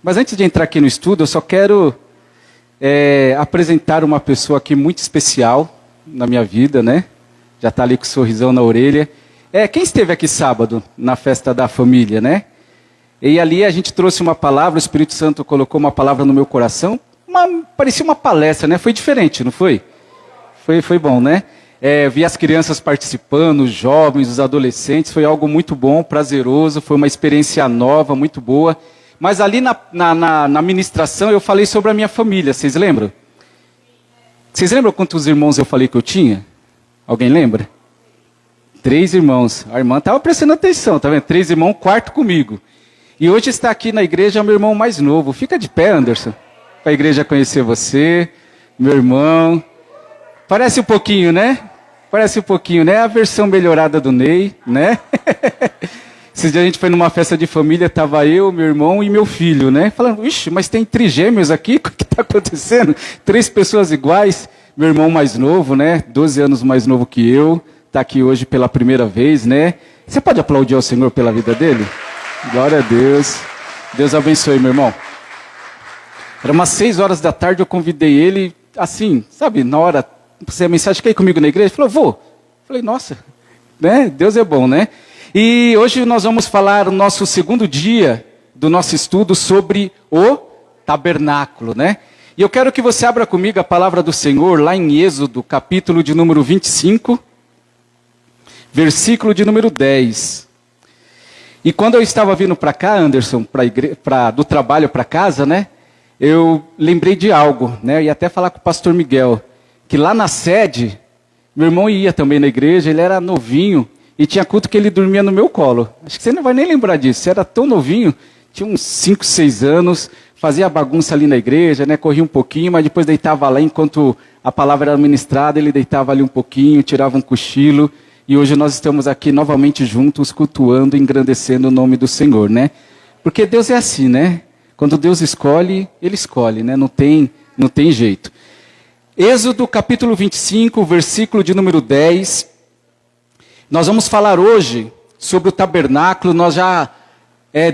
Mas antes de entrar aqui no estudo, eu só quero apresentar uma pessoa aqui muito especial na minha vida, né? Já está ali com o sorrisão na orelha. Quem esteve aqui sábado, na festa da família, né? E ali a gente trouxe uma palavra, o Espírito Santo colocou uma palavra no meu coração. Parecia uma palestra, né? Foi diferente, não foi? Foi bom, né? Vi as crianças participando, os jovens, os adolescentes. Foi algo muito bom, prazeroso. Foi uma experiência nova, muito boa. Mas ali na ministração eu falei sobre a minha família, vocês lembram? Vocês lembram quantos irmãos eu falei que eu tinha? Alguém lembra? 3 irmãos. A irmã estava prestando atenção, tá vendo? 3 irmãos, quarto comigo. E hoje está aqui na igreja meu irmão mais novo. Fica de pé, Anderson, para a igreja conhecer você, meu irmão. Parece um pouquinho, né? Parece um pouquinho, né? A versão melhorada do Ney, né? Esses dias a gente foi numa festa de família, estava eu, meu irmão e meu filho, né? Falando, ixi, mas tem trigêmeos aqui? O que está acontecendo? 3 pessoas iguais. Meu irmão mais novo, né? 12 anos mais novo que eu. Está aqui hoje pela primeira vez, né? Você pode aplaudir ao Senhor pela vida dele? Glória a Deus. Deus abençoe, meu irmão. Era umas 6 horas da tarde, eu convidei ele, assim, sabe, na hora, você a mensagem, quer ir comigo na igreja? Ele falou, vou. Falei, nossa, né? Deus é bom, né? E hoje nós vamos falar o nosso segundo dia do nosso estudo sobre o tabernáculo, né? E eu quero que você abra comigo a palavra do Senhor lá em Êxodo, capítulo de número 25, versículo de número 10. E quando eu estava vindo para cá, Anderson, do trabalho para casa, né? Eu lembrei de algo, né? E até falar com o pastor Miguel, que lá na sede, meu irmão ia também na igreja, ele era novinho, e tinha culto que ele dormia no meu colo. Acho que você não vai nem lembrar disso, você era tão novinho, tinha uns 5, 6 anos, fazia bagunça ali na igreja, né? Corria um pouquinho, mas depois deitava lá, enquanto a palavra era ministrada, ele deitava ali um pouquinho, tirava um cochilo, e hoje nós estamos aqui novamente juntos, cultuando e engrandecendo o nome do Senhor, né? Porque Deus é assim, né? Quando Deus escolhe, Ele escolhe, né? Não tem jeito. Êxodo capítulo 25, versículo de número 10. Nós vamos falar hoje sobre o tabernáculo. Nós já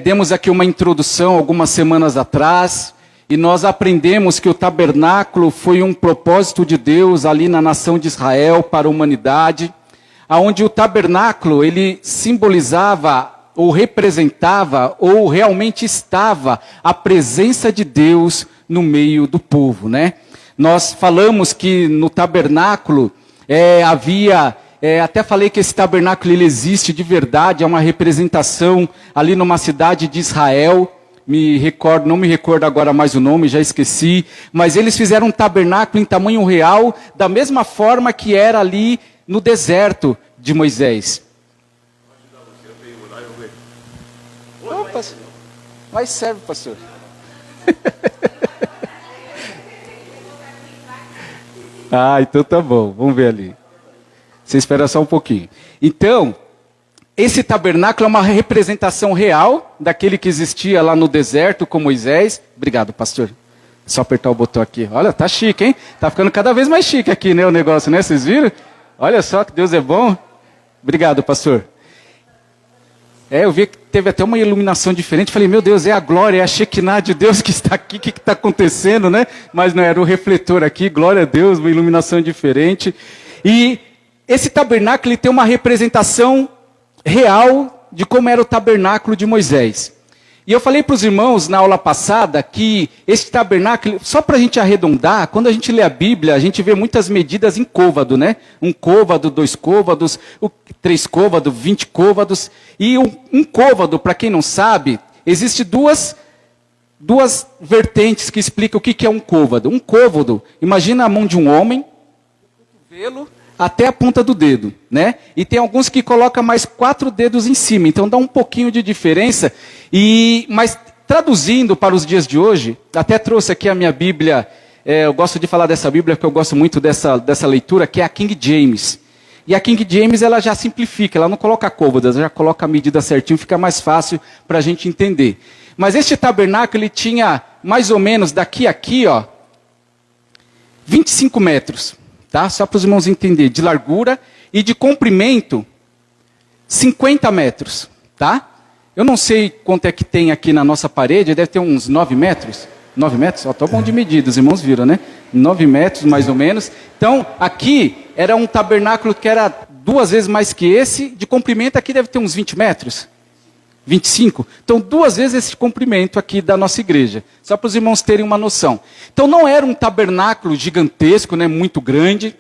demos aqui uma introdução algumas semanas atrás. E nós aprendemos que o tabernáculo foi um propósito de Deus ali na nação de Israel para a humanidade. Onde o tabernáculo, ele simbolizava ou representava, ou realmente estava a presença de Deus no meio do povo, né? Nós falamos que no tabernáculo havia, até falei que esse tabernáculo ele existe de verdade, é uma representação ali numa cidade de Israel, não me recordo agora mais o nome, já esqueci, mas eles fizeram um tabernáculo em tamanho real, da mesma forma que era ali no deserto de Moisés. Opa, mas serve, pastor. Então tá bom, vamos ver ali. Você espera só um pouquinho. Então, esse tabernáculo é uma representação real daquele que existia lá no deserto com Moisés. Obrigado, pastor. Só apertar o botão aqui. Olha, tá chique, hein? Tá ficando cada vez mais chique aqui, né, o negócio, né? Vocês viram? Olha só que Deus é bom. Obrigado, pastor. Eu vi que teve até uma iluminação diferente. Falei, meu Deus, é a glória, é a Shekinah de Deus que está aqui. O que está acontecendo, né? Mas não, era o refletor aqui. Glória a Deus, uma iluminação diferente. E esse tabernáculo ele tem uma representação real de como era o tabernáculo de Moisés. E eu falei para os irmãos na aula passada que esse tabernáculo, só para a gente arredondar, quando a gente lê a Bíblia, a gente vê muitas medidas em côvado, né? 1 côvado, 2 côvados, 3 côvados, 20 côvados. E um côvado, para quem não sabe, existe duas vertentes que explicam o que é um côvado. Um côvado, imagina a mão de um homem, o cotovelo até a ponta do dedo, né? E tem alguns que colocam mais 4 dedos em cima, então dá um pouquinho de diferença. Mas traduzindo para os dias de hoje, até trouxe aqui a minha Bíblia, eu gosto de falar dessa Bíblia porque eu gosto muito dessa leitura, que é a King James. E a King James ela já simplifica, ela não coloca côvados, ela já coloca a medida certinho, fica mais fácil para a gente entender. Mas este tabernáculo ele tinha mais ou menos daqui a aqui, 25 metros. Tá? Só para os irmãos entenderem, de largura e de comprimento, 50 metros. Tá? eu não sei quanto é que tem aqui na nossa parede, deve ter uns 9 metros. 9 metros? Ó, tô bom de medida, os irmãos viram, né? 9 metros, mais ou menos. Então, aqui era um tabernáculo que era 2 vezes mais que esse. De comprimento, aqui deve ter uns 20 metros. 25. Então, 2 vezes esse comprimento aqui da nossa igreja. Só para os irmãos terem uma noção. Então, não era um tabernáculo gigantesco, né? Muito grande.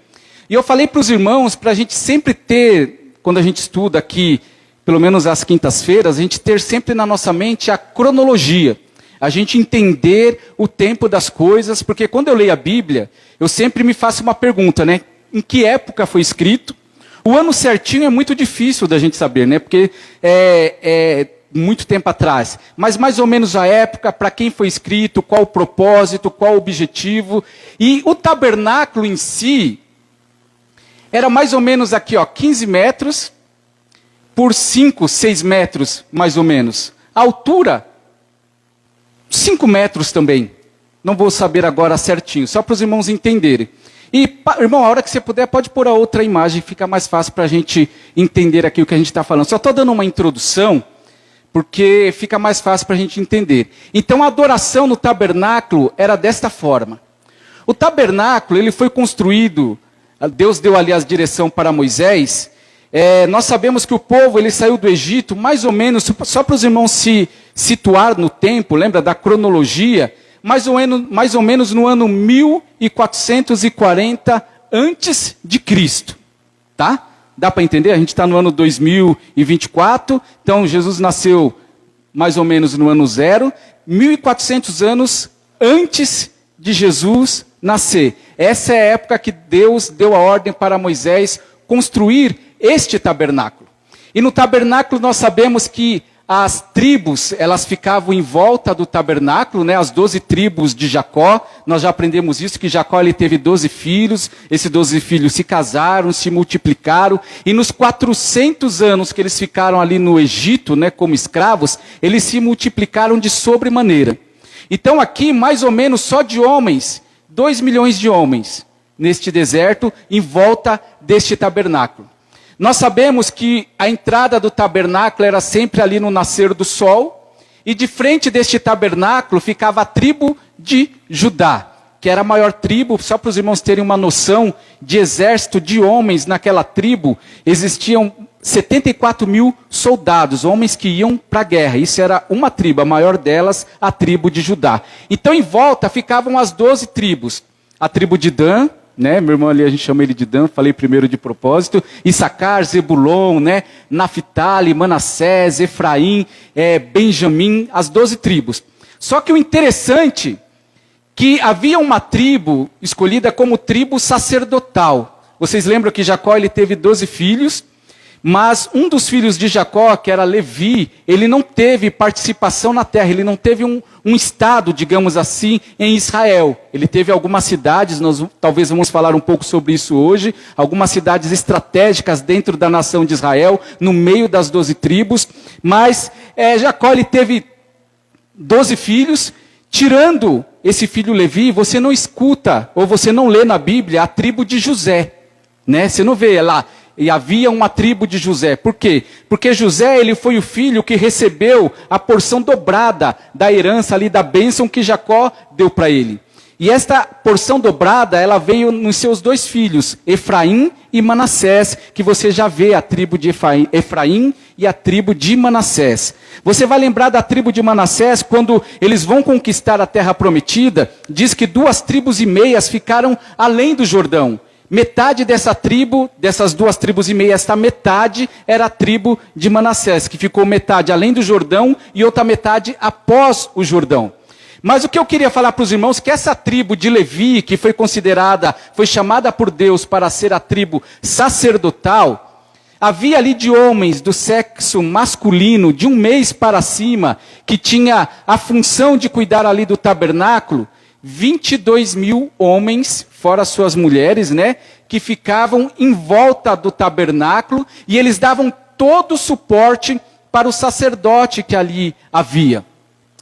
E eu falei para os irmãos, para a gente sempre ter, quando a gente estuda aqui, pelo menos às quintas-feiras, a gente ter sempre na nossa mente a cronologia. A gente entender o tempo das coisas, porque quando eu leio a Bíblia, eu sempre me faço uma pergunta, né? Em que época foi escrito? O ano certinho é muito difícil da gente saber, né? Porque é muito tempo atrás. Mas mais ou menos a época, para quem foi escrito, qual o propósito, qual o objetivo. E o tabernáculo em si, era mais ou menos aqui, ó, 15 metros por 5, 6 metros, mais ou menos. A altura, 5 metros também. Não vou saber agora certinho, só para os irmãos entenderem. E, irmão, a hora que você puder, pode pôr a outra imagem, fica mais fácil para a gente entender aqui o que a gente está falando. Só estou dando uma introdução, porque fica mais fácil para a gente entender. Então, a adoração no tabernáculo era desta forma. O tabernáculo, ele foi construído, Deus deu ali a direção para Moisés. Nós sabemos que o povo, ele saiu do Egito, mais ou menos, só para os irmãos se situar no tempo, lembra da cronologia, mais ou menos no ano 1440 antes de Cristo, tá? Dá para entender? A gente está no ano 2024, então Jesus nasceu mais ou menos no ano 0, 1400 anos antes de Jesus nascer. Essa é a época que Deus deu a ordem para Moisés construir este tabernáculo. E no tabernáculo nós sabemos que as tribos, elas ficavam em volta do tabernáculo, né? As 12 tribos de Jacó. Nós já aprendemos isso, que Jacó ele teve 12 filhos. Esses 12 filhos se casaram, se multiplicaram. E nos 400 anos que eles ficaram ali no Egito, né, como escravos, eles se multiplicaram de sobremaneira. Então aqui, mais ou menos, só de homens, 2 milhões de homens neste deserto, em volta deste tabernáculo. Nós sabemos que a entrada do tabernáculo era sempre ali no nascer do sol, e de frente deste tabernáculo ficava a tribo de Judá, que era a maior tribo. Só para os irmãos terem uma noção de exército de homens naquela tribo, existiam 74 mil soldados, homens que iam para a guerra. Isso era uma tribo, a maior delas, a tribo de Judá. Então em volta ficavam as 12 tribos, a tribo de Dan, né? Meu irmão ali, a gente chama ele de Dan, falei primeiro de propósito. Issacar, Zebulon, né? Naphtali, Manassés, Efraim, Benjamim, as 12 tribos. Só que o interessante, que havia uma tribo escolhida como tribo sacerdotal. Vocês lembram que Jacó ele teve 12 filhos, mas um dos filhos de Jacó, que era Levi, ele não teve participação na terra, ele não teve um estado, digamos assim, em Israel. Ele teve algumas cidades, nós talvez vamos falar um pouco sobre isso hoje, algumas cidades estratégicas dentro da nação de Israel, no meio das 12 tribos, mas Jacó ele teve 12 filhos, tirando esse filho Levi, você não escuta, ou você não lê na Bíblia a tribo de José, né? Você não vê lá. E havia uma tribo de José. Por quê? Porque José ele foi o filho que recebeu a porção dobrada da herança ali, da bênção que Jacó deu para ele. E esta porção dobrada, ela veio nos seus 2 filhos, Efraim e Manassés, que você já vê a tribo de Efraim e a tribo de Manassés. Você vai lembrar da tribo de Manassés, quando eles vão conquistar a terra prometida, diz que 2,5 tribos ficaram além do Jordão. Metade dessa tribo, dessas 2,5 tribos, esta metade era a tribo de Manassés, que ficou metade além do Jordão e outra metade após o Jordão. Mas o que eu queria falar para os irmãos, que essa tribo de Levi, que foi chamada por Deus para ser a tribo sacerdotal, havia ali de homens do sexo masculino, de 1 mês para cima, que tinha a função de cuidar ali do tabernáculo, 22 mil homens, fora suas mulheres, né, que ficavam em volta do tabernáculo, e eles davam todo o suporte para o sacerdote que ali havia.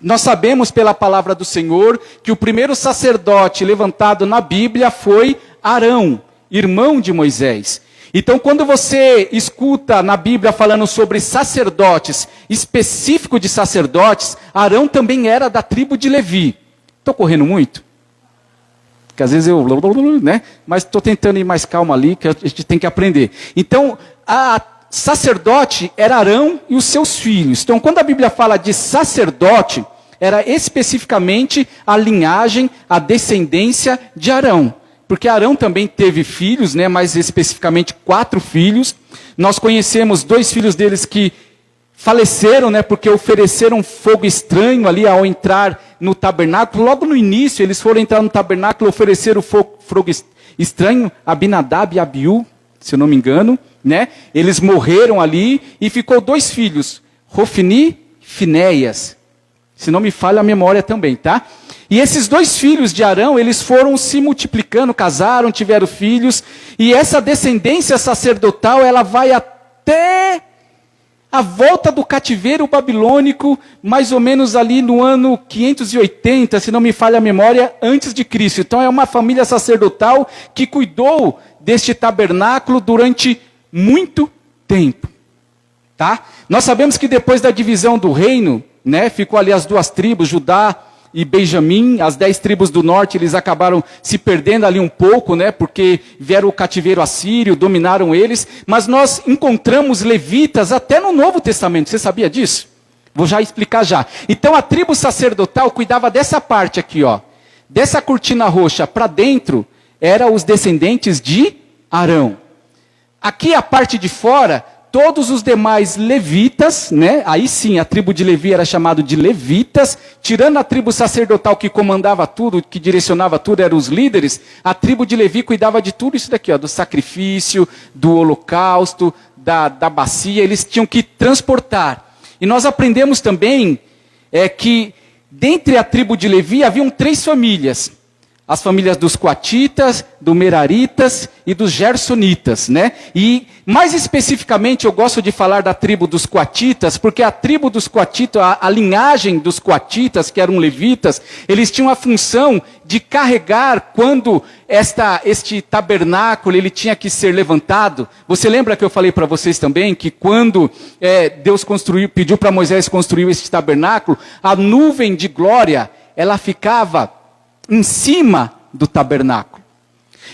Nós sabemos pela palavra do Senhor que o primeiro sacerdote levantado na Bíblia foi Arão, irmão de Moisés. Então, quando você escuta na Bíblia falando sobre sacerdotes, específico de sacerdotes, Arão também era da tribo de Levi. Estou correndo muito? Porque às vezes eu, né? Mas estou tentando ir mais calmo ali, que a gente tem que aprender. Então, a sacerdote era Arão e os seus filhos. Então, quando a Bíblia fala de sacerdote, era especificamente a linhagem, a descendência de Arão. Porque Arão também teve filhos, né, mais especificamente 4 filhos. Nós conhecemos 2 filhos deles que faleceram, né, porque ofereceram fogo estranho ali ao entrar no tabernáculo. Logo no início, eles foram entrar no tabernáculo e ofereceram fogo estranho, Abinadab e Abiú, se eu não me engano. Né? Eles morreram ali e ficou 2 filhos, Rofni e Finéias. Se não me falha a memória também, tá? E esses 2 filhos de Arão, eles foram se multiplicando, casaram, tiveram filhos. E essa descendência sacerdotal, ela vai até a volta do cativeiro babilônico, mais ou menos ali no ano 580, se não me falha a memória, antes de Cristo. Então é uma família sacerdotal que cuidou deste tabernáculo durante muito tempo. Tá? Nós sabemos que depois da divisão do reino, né, ficou ali as 2 tribos, Judá e Benjamim, as 10 tribos do norte, eles acabaram se perdendo ali um pouco, né, porque vieram o cativeiro assírio, dominaram eles, mas nós encontramos levitas até no Novo Testamento, você sabia disso? Vou já explicar já. Então a tribo sacerdotal cuidava dessa parte aqui, ó, dessa cortina roxa para dentro, eram os descendentes de Arão. Aqui a parte de fora, todos os demais levitas, né? Aí sim, a tribo de Levi era chamado de levitas, tirando a tribo sacerdotal que comandava tudo, que direcionava tudo, eram os líderes, a tribo de Levi cuidava de tudo isso daqui, ó, do sacrifício, do holocausto, da bacia, eles tinham que transportar. E nós aprendemos também que dentre a tribo de Levi haviam 3 famílias. As famílias dos coatitas, dos meraritas e dos gersonitas, né? E mais especificamente eu gosto de falar da tribo dos coatitas, porque a tribo dos coatitas, a linhagem dos coatitas, que eram levitas, eles tinham a função de carregar quando este tabernáculo ele tinha que ser levantado. Você lembra que eu falei para vocês também que quando Deus pediu para Moisés construir este tabernáculo, a nuvem de glória, ela ficava em cima do tabernáculo.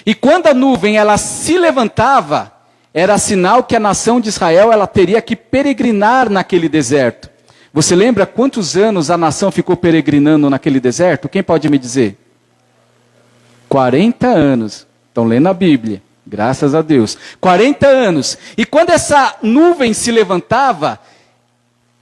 E quando a nuvem ela se levantava, era sinal que a nação de Israel ela teria que peregrinar naquele deserto. Você lembra quantos anos a nação ficou peregrinando naquele deserto? Quem pode me dizer? 40 anos. Estão lendo a Bíblia. Graças a Deus. 40 anos. E quando essa nuvem se levantava,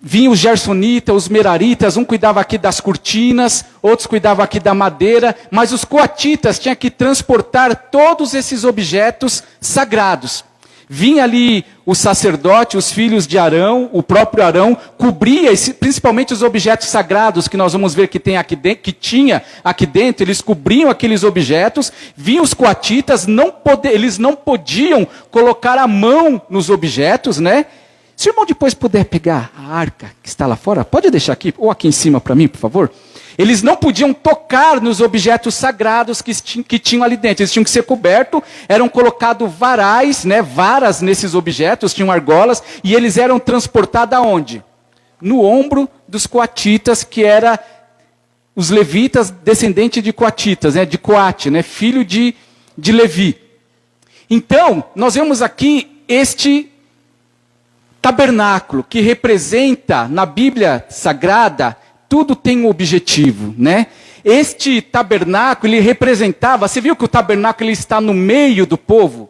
vinham os gersonitas, os meraritas, um cuidava aqui das cortinas, outros cuidavam aqui da madeira, mas os coatitas tinham que transportar todos esses objetos sagrados. Vinha ali o sacerdote, os filhos de Arão, o próprio Arão, cobria principalmente os objetos sagrados que nós vamos ver que tinha aqui dentro, eles cobriam aqueles objetos. Vinham os coatitas, eles não podiam colocar a mão nos objetos, né? Se o irmão depois puder pegar a arca que está lá fora, pode deixar aqui, ou aqui em cima para mim, por favor. Eles não podiam tocar nos objetos sagrados que tinham ali dentro. Eles tinham que ser cobertos, eram colocados varais, né, varas nesses objetos, tinham argolas, e eles eram transportados aonde? No ombro dos coatitas, que era os levitas, descendentes de coatitas, né, de Coate, né, filho de Levi. Então, nós vemos aqui este tabernáculo, que representa, na Bíblia Sagrada, tudo tem um objetivo, né? Este tabernáculo, ele representava, você viu que o tabernáculo ele está no meio do povo?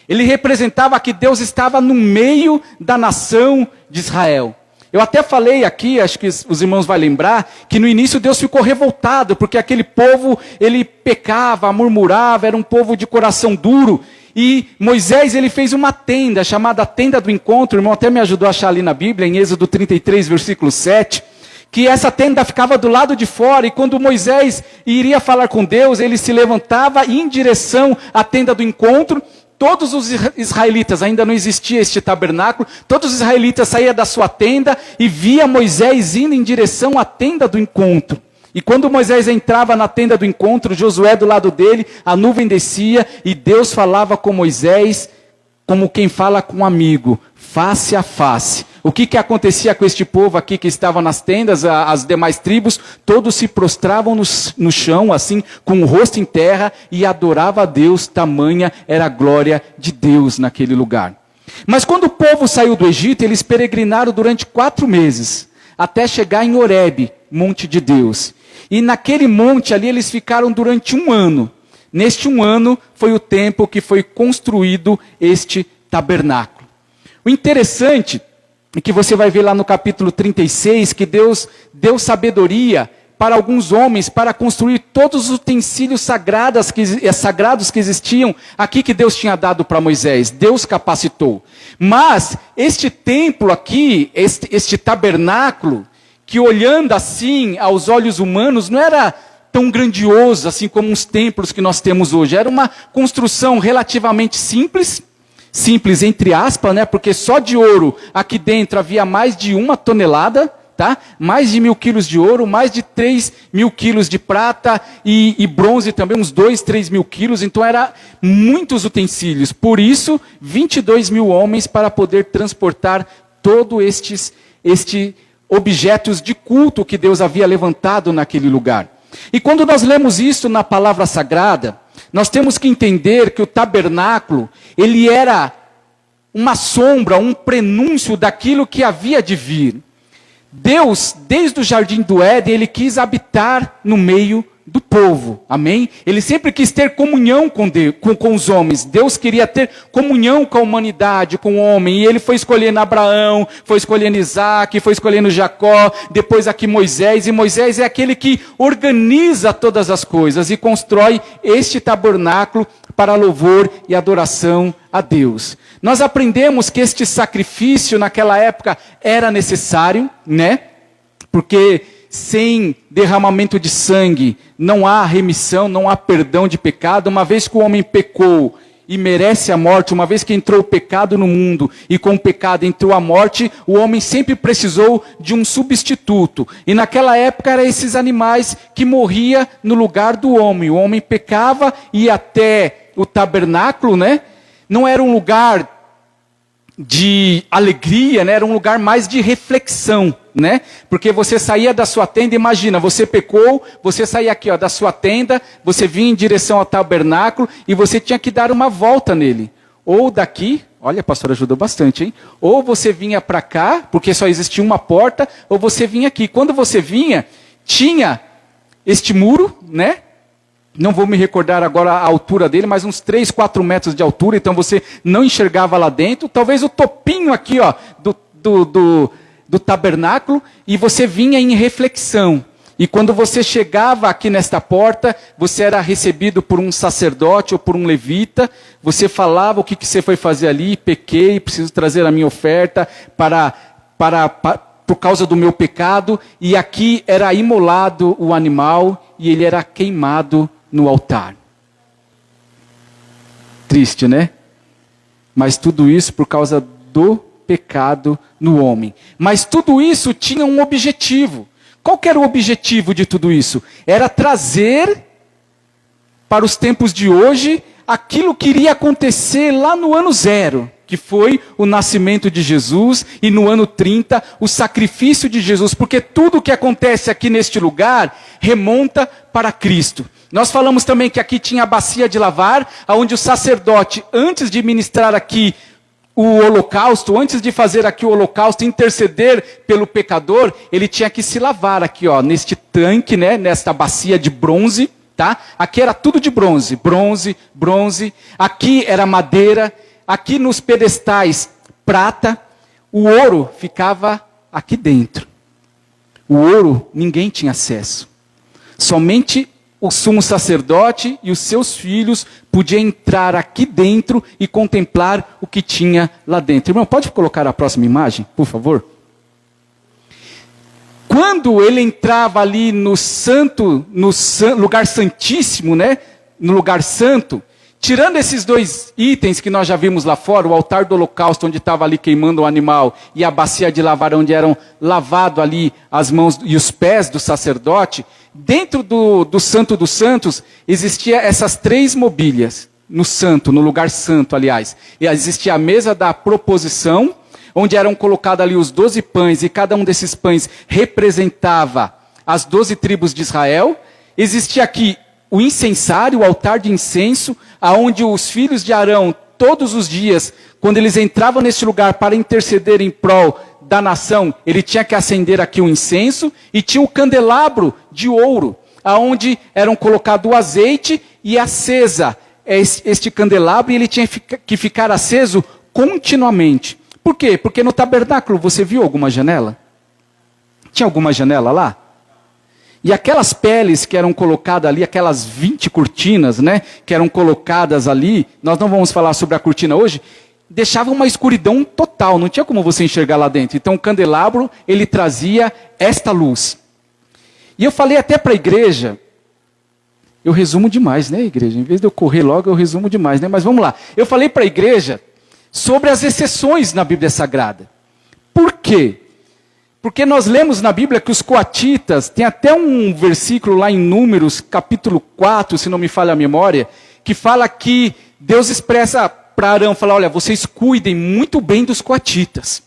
Ele representava que Deus estava no meio da nação de Israel. Eu até falei aqui, acho que os irmãos vão lembrar, que no início Deus ficou revoltado, porque aquele povo, ele pecava, murmurava, era um povo de coração duro. E Moisés, ele fez uma tenda, chamada Tenda do Encontro, o irmão até me ajudou a achar ali na Bíblia, em Êxodo 33, versículo 7, que essa tenda ficava do lado de fora, e quando Moisés iria falar com Deus, ele se levantava em direção à Tenda do Encontro. Todos os israelitas, ainda não existia este tabernáculo, todos os israelitas saíam da sua tenda e via Moisés indo em direção à Tenda do Encontro. E quando Moisés entrava na Tenda do Encontro, Josué do lado dele, a nuvem descia e Deus falava com Moisés como quem fala com um amigo, face a face. O que acontecia com este povo aqui que estava nas tendas, as demais tribos? Todos se prostravam no chão, assim, com o rosto em terra, e adoravam a Deus, tamanha era a glória de Deus naquele lugar. Mas quando o povo saiu do Egito, eles peregrinaram durante 4 meses, até chegar em Horebe, monte de Deus. E naquele monte ali eles ficaram durante 1 ano. Neste 1 ano foi o tempo que foi construído este tabernáculo. O interessante é que você vai ver lá no capítulo 36 que Deus deu sabedoria para alguns homens para construir todos os utensílios sagrados que existiam aqui que Deus tinha dado para Moisés. Deus capacitou. Mas este templo aqui, este tabernáculo, que olhando assim aos olhos humanos não era tão grandioso assim como os templos que nós temos hoje. Era uma construção relativamente simples entre aspas, né? Porque só de ouro aqui dentro havia mais de 1 tonelada, tá? Mais de 1.000 quilos de ouro, mais de 3.000 quilos de prata e bronze também, uns 3.000 quilos. Então era muitos utensílios. Por isso, 22.000 homens para poder transportar todos estes objetos de culto que Deus havia levantado naquele lugar. E quando nós lemos isso na palavra sagrada, nós temos que entender que o tabernáculo, ele era uma sombra, um prenúncio daquilo que havia de vir. Deus, desde o jardim do Éden, ele quis habitar no meio do povo, amém? Ele sempre quis ter comunhão com Deus, com os homens. Deus queria ter comunhão com a humanidade, com o homem. E ele foi escolhendo Abraão, foi escolhendo Isaac, foi escolhendo Jacó, depois aqui Moisés. E Moisés é aquele que organiza todas as coisas e constrói este tabernáculo para louvor e adoração a Deus. Nós aprendemos que este sacrifício naquela época era necessário, né? Porque sem derramamento de sangue não há remissão, não há perdão de pecado. Uma vez que o homem pecou e merece a morte, uma vez que entrou o pecado no mundo e com o pecado entrou a morte, o homem sempre precisou de um substituto. E naquela época eram esses animais que morriam no lugar do homem. O homem pecava e ia até o tabernáculo, né? Não era um lugar de alegria, né? Era um lugar mais de reflexão, né? Porque você saía da sua tenda, imagina, você pecou, você saía aqui, ó, da sua tenda, você vinha em direção ao tabernáculo e você tinha que dar uma volta nele. Ou daqui, olha, a pastora ajudou bastante, hein? Ou você vinha para cá, porque só existia uma porta, ou você vinha aqui. Quando você vinha, tinha este muro, né? Não vou me recordar agora a altura dele, mas uns 3, 4 metros de altura, então você não enxergava lá dentro. Talvez o topinho aqui, ó, do tabernáculo, e você vinha em reflexão. E quando você chegava aqui nesta porta, você era recebido por um sacerdote ou por um levita. Você falava o que você foi fazer ali: pequei, preciso trazer a minha oferta por causa do meu pecado. E aqui era imolado o animal e ele era queimado no altar. Triste, né? Mas tudo isso por causa do pecado no homem. Mas tudo isso tinha um objetivo. Qual que era o objetivo de tudo isso? Era trazer para os tempos de hoje aquilo que iria acontecer lá no ano 0, que foi o nascimento de Jesus, e no ano 30, o sacrifício de Jesus, porque tudo o que acontece aqui neste lugar remonta para Cristo. Nós falamos também que aqui tinha a bacia de lavar, onde o sacerdote, antes de ministrar aqui o holocausto, antes de fazer aqui o holocausto, interceder pelo pecador, ele tinha que se lavar aqui, ó, neste tanque, né, nesta bacia de bronze, tá? Aqui era tudo de bronze, bronze. Aqui era madeira, aqui nos pedestais prata. O ouro ficava aqui dentro. O ouro ninguém tinha acesso. Somente o sumo sacerdote e os seus filhos podiam entrar aqui dentro e contemplar o que tinha lá dentro. Irmão, pode colocar a próxima imagem, por favor? Quando ele entrava ali no lugar santíssimo, né? No lugar santo, tirando esses 2 itens que nós já vimos lá fora, o altar do holocausto, onde estava ali queimando o animal, e a bacia de lavar, onde eram lavados ali as mãos e os pés do sacerdote, dentro do Santo dos Santos, existia essas 3 mobílias, no santo, no lugar santo, aliás. E existia a mesa da proposição, onde eram colocados ali os 12 pães, e cada um desses pães representava as 12 tribos de Israel. Existia aqui o incensário, o altar de incenso, aonde os filhos de Arão, todos os dias, quando eles entravam nesse lugar para interceder em prol da nação, ele tinha que acender aqui o incenso, e tinha o candelabro de ouro, aonde eram colocado o azeite e acesa este candelabro, e ele tinha que ficar aceso continuamente. Por quê? Porque no tabernáculo você viu alguma janela? Tinha alguma janela lá? E aquelas peles que eram colocadas ali, aquelas 20 cortinas, né, que eram colocadas ali, nós não vamos falar sobre a cortina hoje, deixavam uma escuridão total, não tinha como você enxergar lá dentro. Então o candelabro, ele trazia esta luz. E eu falei até para a igreja, eu resumo demais, né, igreja? Em vez de eu correr logo, eu resumo demais, né? Mas vamos lá. Eu falei para a igreja sobre as exceções na Bíblia Sagrada. Por quê? Porque nós lemos na Bíblia que os coatitas, tem até um versículo lá em Números, capítulo 4, se não me falha a memória, que fala que Deus expressa para Arão, fala, olha, vocês cuidem muito bem dos coatitas,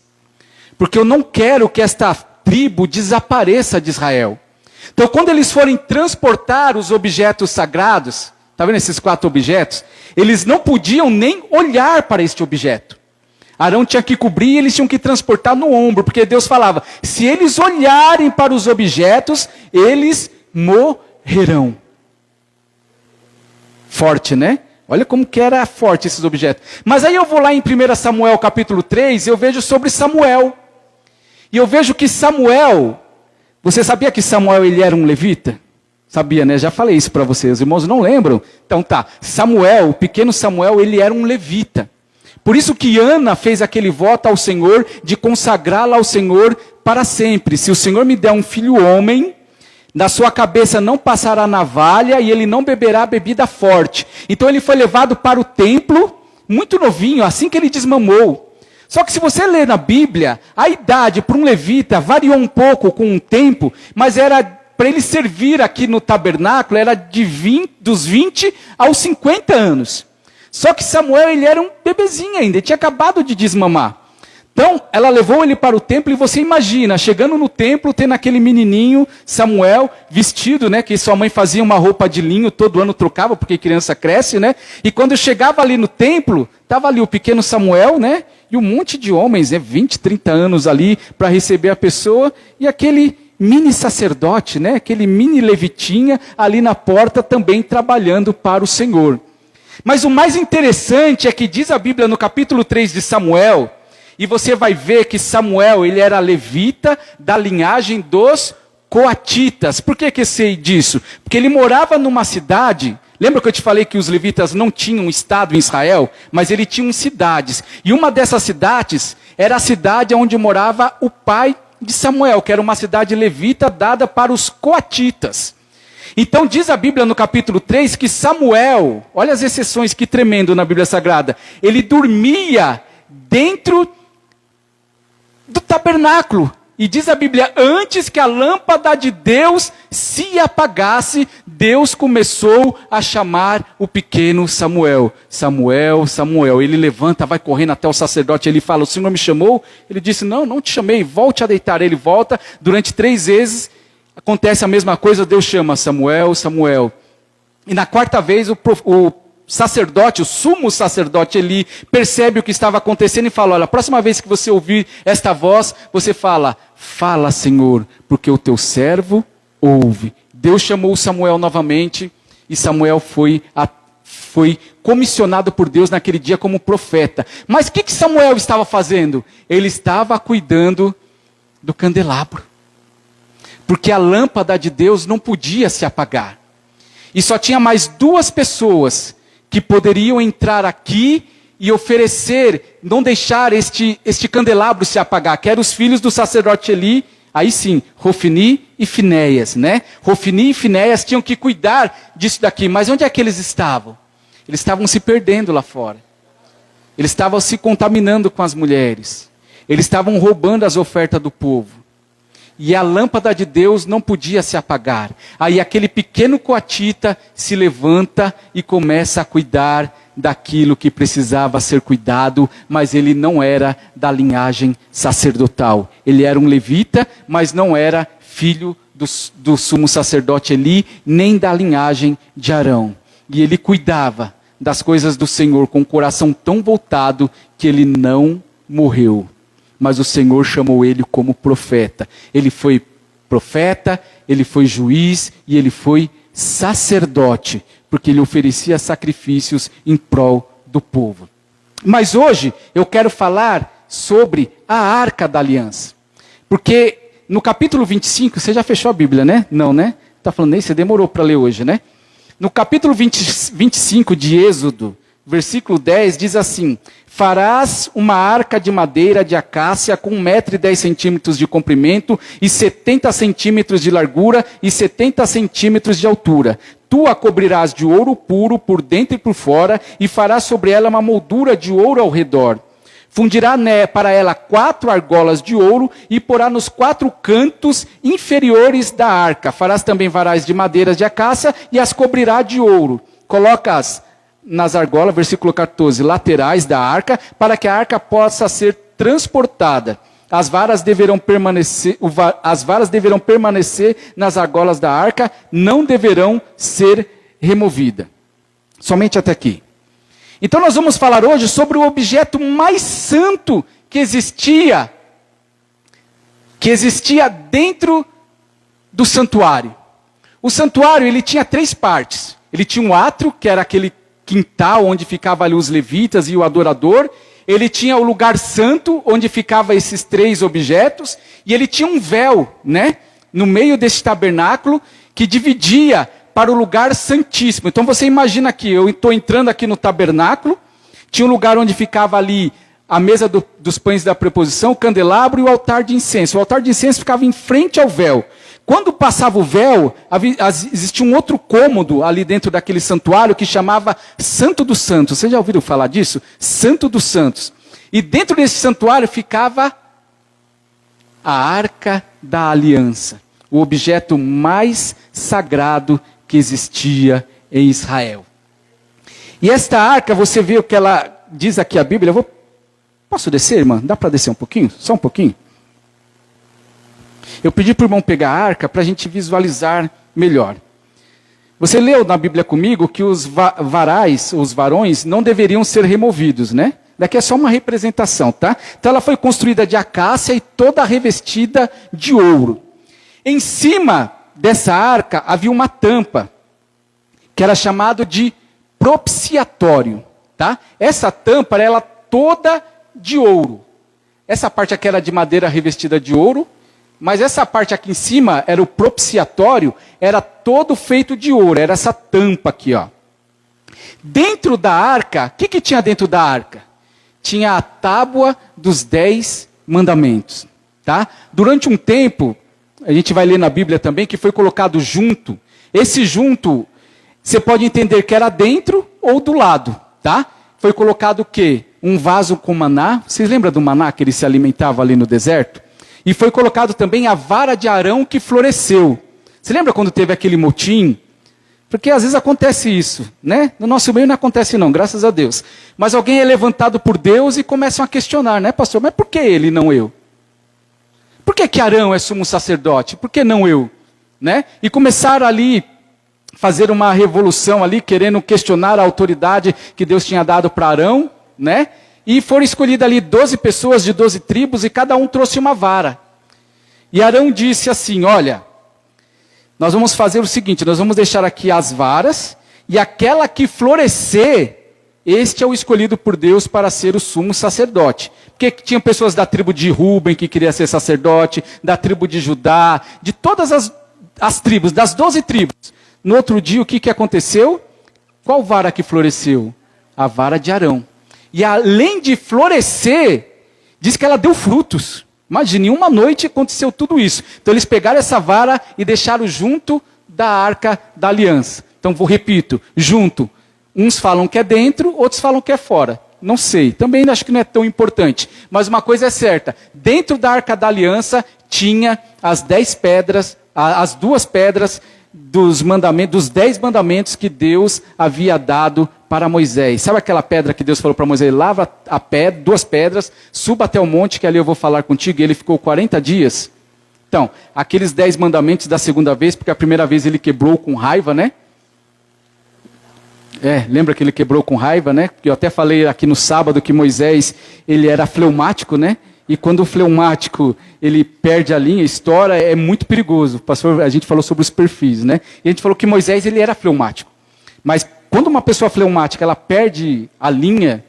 porque eu não quero que esta tribo desapareça de Israel. Então, quando eles forem transportar os objetos sagrados, está vendo esses 4 objetos? Eles não podiam nem olhar para este objeto. Arão tinha que cobrir e eles tinham que transportar no ombro, porque Deus falava, se eles olharem para os objetos, eles morrerão. Forte, né? Olha como que era forte esses objetos. Mas aí eu vou lá em 1 Samuel capítulo 3, eu vejo sobre Samuel. E eu vejo que Samuel, você sabia que Samuel ele era um levita? Sabia, né? Já falei isso para vocês, os irmãos não lembram? Então tá, Samuel, o pequeno Samuel, ele era um levita. Por isso que Ana fez aquele voto ao Senhor de consagrá-la ao Senhor para sempre. Se o Senhor me der um filho homem, na sua cabeça não passará navalha e ele não beberá bebida forte. Então ele foi levado para o templo, muito novinho, assim que ele desmamou. Só que se você ler na Bíblia, a idade para um levita variou um pouco com o tempo, mas era para ele servir aqui no tabernáculo, era dos 20 aos 50 anos. Só que Samuel, ele era um bebezinho ainda, ele tinha acabado de desmamar. Então, ela levou ele para o templo, e você imagina, chegando no templo, tendo aquele menininho, Samuel, vestido, né, que sua mãe fazia uma roupa de linho, todo ano trocava, porque criança cresce, né, e quando chegava ali no templo, estava ali o pequeno Samuel, né, e um monte de homens, né, 20, 30 anos ali, para receber a pessoa, e aquele mini sacerdote, né, aquele mini levitinha, ali na porta, também trabalhando para o Senhor. Mas o mais interessante é que diz a Bíblia no capítulo 3 de Samuel, e você vai ver que Samuel, ele era levita da linhagem dos coatitas. Por que eu sei disso? Porque ele morava numa cidade, lembra que eu te falei que os levitas não tinham um estado em Israel? Mas ele tinha cidades, e uma dessas cidades era a cidade onde morava o pai de Samuel, que era uma cidade levita dada para os coatitas. Então diz a Bíblia no capítulo 3 que Samuel, olha as exceções, que tremendo na Bíblia Sagrada, ele dormia dentro do tabernáculo. E diz a Bíblia, antes que a lâmpada de Deus se apagasse, Deus começou a chamar o pequeno Samuel. Samuel, Samuel. Ele levanta, vai correndo até o sacerdote, ele fala, o Senhor me chamou? Ele disse, não, não te chamei, volte a deitar. Ele volta, durante 3 vezes, acontece a mesma coisa, Deus chama Samuel, Samuel. E na 4ª vez, o sacerdote, o sumo sacerdote, ele percebe o que estava acontecendo e fala, olha, a próxima vez que você ouvir esta voz, você fala, fala Senhor, porque o teu servo ouve. Deus chamou Samuel novamente, e Samuel foi comissionado por Deus naquele dia como profeta. Mas o que Samuel estava fazendo? Ele estava cuidando do candelabro. Porque a lâmpada de Deus não podia se apagar. E só tinha mais 2 pessoas que poderiam entrar aqui e oferecer, não deixar este candelabro se apagar, que eram os filhos do sacerdote Eli, aí sim, Hofni e Finéias, né? Hofni e Finéias tinham que cuidar disso daqui, mas onde é que eles estavam? Eles estavam se perdendo lá fora. Eles estavam se contaminando com as mulheres. Eles estavam roubando as ofertas do povo. E a lâmpada de Deus não podia se apagar. Aí aquele pequeno coatita se levanta e começa a cuidar daquilo que precisava ser cuidado, mas ele não era da linhagem sacerdotal. Ele era um levita, mas não era filho do sumo sacerdote Eli, nem da linhagem de Arão. E ele cuidava das coisas do Senhor com o coração tão voltado que ele não morreu. Mas o Senhor chamou ele como profeta. Ele foi profeta, ele foi juiz e ele foi sacerdote, porque ele oferecia sacrifícios em prol do povo. Mas hoje eu quero falar sobre a Arca da Aliança. Porque no capítulo 25, você já fechou a Bíblia, né? Não, né? Está falando aí, você demorou para ler hoje, né? No capítulo 25 de Êxodo, versículo 10, diz assim: farás uma arca de madeira de acácia com 1,10 m de comprimento e 70 centímetros de largura e 70 centímetros de altura. Tu a cobrirás de ouro puro por dentro e por fora e farás sobre ela uma moldura de ouro ao redor. Fundirá para ela 4 argolas de ouro e porá nos 4 cantos inferiores da arca. Farás também varais de madeiras de acácia e as cobrirá de ouro. Coloca-as nas argolas, versículo 14, laterais da arca, para que a arca possa ser transportada. As varas deverão permanecer nas argolas da arca, não deverão ser removidas. Somente até aqui. Então nós vamos falar hoje sobre o objeto mais santo que existia dentro do santuário. O santuário, ele tinha 3 partes. Ele tinha um átrio, que era aquele quintal onde ficavam ali os levitas e o adorador. Ele tinha o lugar santo, onde ficavam esses 3 objetos. E ele tinha um véu, né, no meio desse tabernáculo, que dividia para o lugar santíssimo. Então você imagina aqui, eu estou entrando aqui no tabernáculo, tinha um lugar onde ficava ali a mesa dos pães da preposição, o candelabro e o altar de incenso. O altar de incenso ficava em frente ao véu. Quando passava o véu, existia um outro cômodo ali dentro daquele santuário que chamava Santo dos Santos. Vocês já ouviram falar disso? Santo dos Santos. E dentro desse santuário ficava a Arca da Aliança, o objeto mais sagrado que existia em Israel. E esta arca, você vê o que ela diz aqui a Bíblia. Posso descer, irmã? Dá para descer um pouquinho? Só um pouquinho? Eu pedi para o irmão pegar a arca para a gente visualizar melhor. Você leu na Bíblia comigo que os varais, os varões, não deveriam ser removidos, né? Daqui é só uma representação, tá? Então ela foi construída de acácia e toda revestida de ouro. Em cima dessa arca havia uma tampa, que era chamado de propiciatório, tá? Essa tampa era toda de ouro. Essa parte aqui era de madeira revestida de ouro, mas essa parte aqui em cima era o propiciatório, era todo feito de ouro, era essa tampa aqui, ó. Dentro da arca, o que tinha dentro da arca? Tinha a tábua dos 10 mandamentos, tá? Durante um tempo, a gente vai ler na Bíblia também, que foi colocado junto. Esse junto, você pode entender que era dentro ou do lado, tá? Foi colocado o quê? Um vaso com maná. Vocês lembram do maná que ele se alimentava ali no deserto? E foi colocado também a vara de Arão que floresceu. Você lembra quando teve aquele motim? Porque às vezes acontece isso, né? No nosso meio não acontece não, graças a Deus. Mas alguém é levantado por Deus e começam a questionar, né, pastor? Mas por que ele e não eu? Por que Arão é sumo sacerdote? Por que não eu? Né? E começaram ali fazer uma revolução ali, querendo questionar a autoridade que Deus tinha dado para Arão, né? E foram escolhidas ali 12 pessoas de 12 tribos e cada um trouxe uma vara. E Arão disse assim, olha, nós vamos fazer o seguinte, nós vamos deixar aqui as varas e aquela que florescer, este é o escolhido por Deus para ser o sumo sacerdote. Porque tinha pessoas da tribo de Ruben que queria ser sacerdote, da tribo de Judá, de todas as tribos, das 12 tribos. No outro dia, o que aconteceu? Qual vara que floresceu? A vara de Arão. E além de florescer, diz que ela deu frutos. Imagine, em uma noite aconteceu tudo isso. Então eles pegaram essa vara e deixaram junto da Arca da Aliança. Então repito, junto. Uns falam que é dentro, outros falam que é fora. Não sei, também acho que não é tão importante. Mas uma coisa é certa, dentro da Arca da Aliança tinha as 10 pedras, as 2 pedras dos mandamentos, dos 10 mandamentos que Deus havia dado para Moisés. Sabe aquela pedra que Deus falou para Moisés? Lava a pedra, 2 pedras, suba até o monte que ali eu vou falar contigo. E ele ficou 40 dias. Então, aqueles 10 mandamentos da segunda vez, porque a primeira vez ele quebrou com raiva, né? Lembra que ele quebrou com raiva, né? Eu até falei aqui no sábado que Moisés, ele era fleumático, né? E quando o fleumático, ele perde a linha, estoura, é muito perigoso. Pastor, a gente falou sobre os perfis, né? E a gente falou que Moisés, ele era fleumático. Mas quando uma pessoa fleumática, ela perde a linha,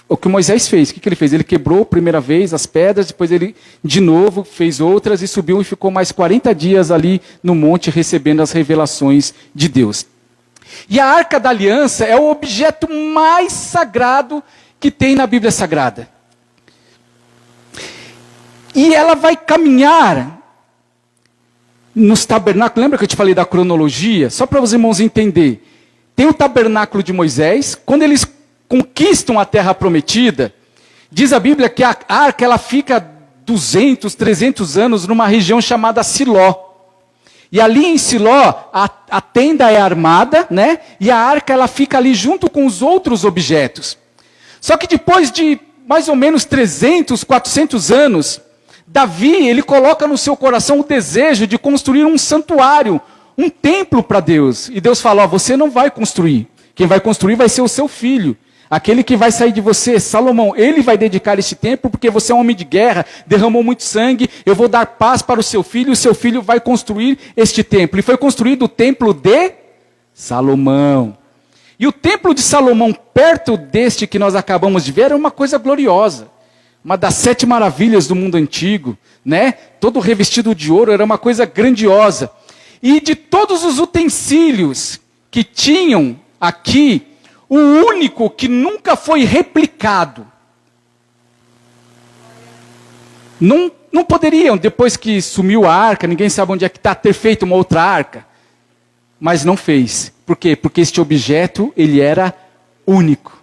o que Moisés fez, o que ele fez? Ele quebrou a primeira vez as pedras, depois ele de novo fez outras e subiu e ficou mais 40 dias ali no monte recebendo as revelações de Deus. E a Arca da Aliança é o objeto mais sagrado que tem na Bíblia Sagrada. E ela vai caminhar nos tabernáculos. Lembra que eu te falei da cronologia? Só para os irmãos entenderem. Tem o tabernáculo de Moisés. Quando eles conquistam a terra prometida, diz a Bíblia que a arca ela fica 200, 300 anos numa região chamada Siló. E ali em Siló, a tenda é armada, né? E a arca ela fica ali junto com os outros objetos. Só que depois de mais ou menos 300, 400 anos, Davi, ele coloca no seu coração o desejo de construir um santuário, um templo para Deus. E Deus fala, você não vai construir. Quem vai construir vai ser o seu filho. Aquele que vai sair de você, Salomão, ele vai dedicar este templo porque você é um homem de guerra, derramou muito sangue, eu vou dar paz para o seu filho vai construir este templo. E foi construído o templo de Salomão. E o templo de Salomão, perto deste que nós acabamos de ver, era uma coisa gloriosa. Uma das 7 maravilhas do mundo antigo, né? Todo revestido de ouro, era uma coisa grandiosa. E de todos os utensílios que tinham aqui, o único que nunca foi replicado. Não poderiam, depois que sumiu a arca, ninguém sabe onde é que está, ter feito uma outra arca. Mas não fez. Por quê? Porque este objeto, ele era único.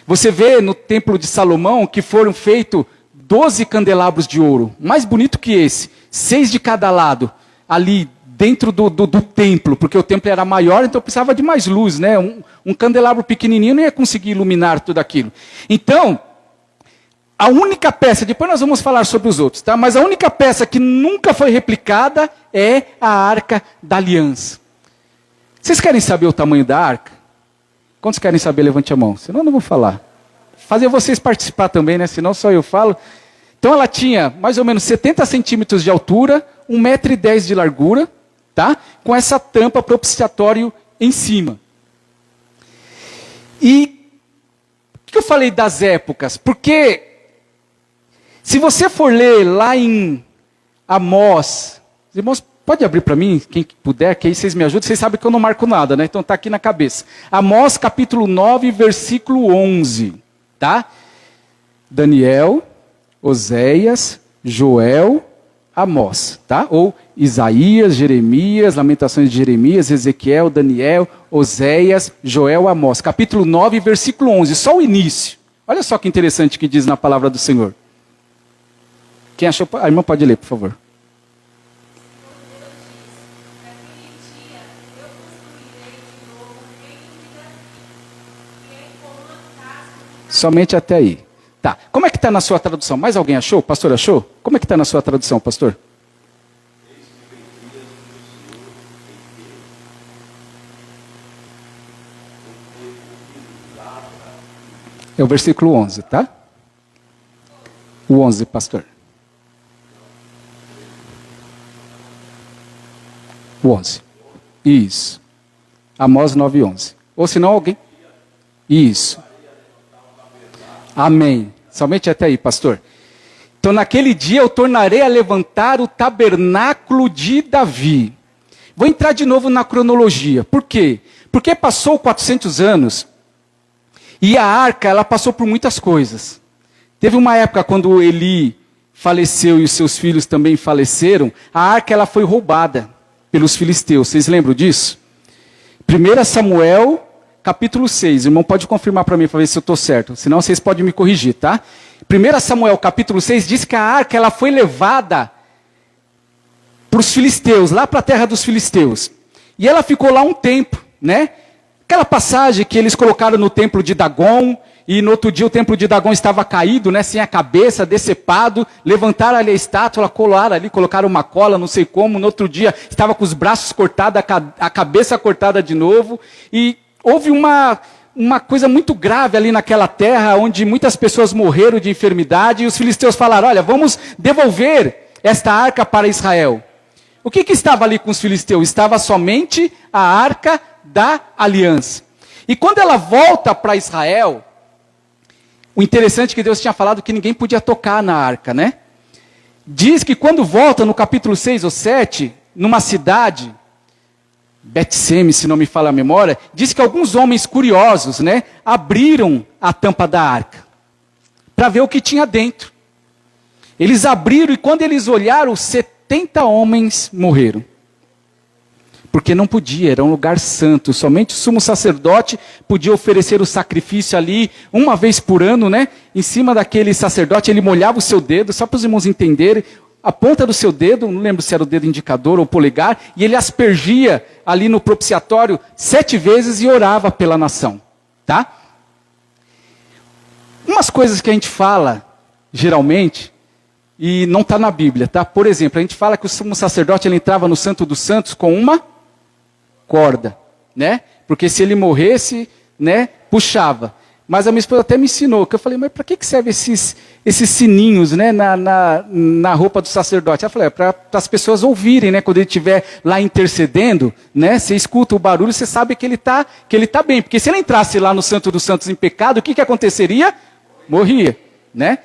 Você vê no templo de Salomão que foram feitos 12 candelabros de ouro. Mais bonito que esse. 6 de cada lado. Ali dentro do templo. Porque o templo era maior, então precisava de mais luz, né? Um candelabro pequenininho não ia conseguir iluminar tudo aquilo. Então, a única peça, depois nós vamos falar sobre os outros, tá? Mas a única peça que nunca foi replicada é a Arca da Aliança. Vocês querem saber o tamanho da arca? Quantos querem saber? Levante a mão. Senão eu não vou falar. Fazer vocês participar também, né? Senão só eu falo. Então ela tinha mais ou menos 70 centímetros de altura, 1,10 m de largura, tá? Com essa tampa propiciatório em cima. E por que eu falei das épocas? Porque se você for ler lá em Amós, os irmãos, pode abrir para mim, quem puder, que aí vocês me ajudem. Vocês sabem que eu não marco nada, né? Então está aqui na cabeça. Amós capítulo 9, versículo 11. Tá? Daniel, Oséias, Joel, Amós. Tá? Ou Isaías, Jeremias, Lamentações de Jeremias, Ezequiel, Daniel, Oséias, Joel, Amós. Capítulo 9, versículo 11. Só o início. Olha só que interessante que diz na palavra do Senhor. Quem achou? A irmã pode ler, por favor. Somente até aí. Tá. Como é que está na sua tradução? Mais alguém achou? Pastor achou? Como é que está na sua tradução, pastor? É o versículo 11, tá? O 11, pastor. O 11. Isso. Amós 9, 11. Ou se não, alguém... Isso. Amém. Somente até aí, pastor. Então, naquele dia eu tornarei a levantar o tabernáculo de Davi. Vou entrar de novo na cronologia. Por quê? Porque passou 400 anos e a arca, ela passou por muitas coisas. Teve uma época quando Eli faleceu e os seus filhos também faleceram, a arca ela foi roubada pelos filisteus. Vocês lembram disso? 1 Samuel capítulo 6, o irmão pode confirmar para mim, para ver se eu estou certo. Senão vocês podem me corrigir, tá? 1 Samuel capítulo 6 diz que a arca ela foi levada para os filisteus, lá para a terra dos filisteus. E ela ficou lá um tempo, né? Aquela passagem que eles colocaram no templo de Dagon, e no outro dia o templo de Dagon estava caído, né? Sem a cabeça, decepado, levantaram ali a estátua, colaram ali, colocaram uma cola, não sei como, no outro dia estava com os braços cortados, a cabeça cortada de novo, e houve uma coisa muito grave ali naquela terra, onde muitas pessoas morreram de enfermidade, e os filisteus falaram, olha, vamos devolver esta arca para Israel. O que estava ali com os filisteus? Estava somente a arca da aliança. E quando ela volta para Israel, o interessante é que Deus tinha falado que ninguém podia tocar na arca, né? Diz que quando volta, no capítulo 6 ou 7, numa cidade, Bet-Semes, se não me falha a memória, diz que alguns homens curiosos, né, abriram a tampa da arca, para ver o que tinha dentro. Eles abriram e quando eles olharam, 70 homens morreram. Porque não podia, era um lugar santo. Somente o sumo sacerdote podia oferecer o sacrifício ali, uma vez por ano, né? Em cima daquele sacerdote, ele molhava o seu dedo, só para os irmãos entenderem, a ponta do seu dedo, não lembro se era o dedo indicador ou polegar, e ele aspergia ali no propiciatório 7 vezes e orava pela nação, tá? Umas coisas que a gente fala, geralmente, e não está na Bíblia, tá? Por exemplo, a gente fala que o sumo sacerdote ele entrava no Santo dos Santos com uma corda, né? Porque se ele morresse, né, puxava. Mas a minha esposa até me ensinou, que eu falei, mas para que serve esses sininhos, né, na roupa do sacerdote? Ela falou, para as pessoas ouvirem, né, quando ele estiver lá intercedendo, né, você escuta o barulho, você sabe que ele tá bem. Porque se ele entrasse lá no Santo dos Santos em pecado, o que aconteceria? Morria, né?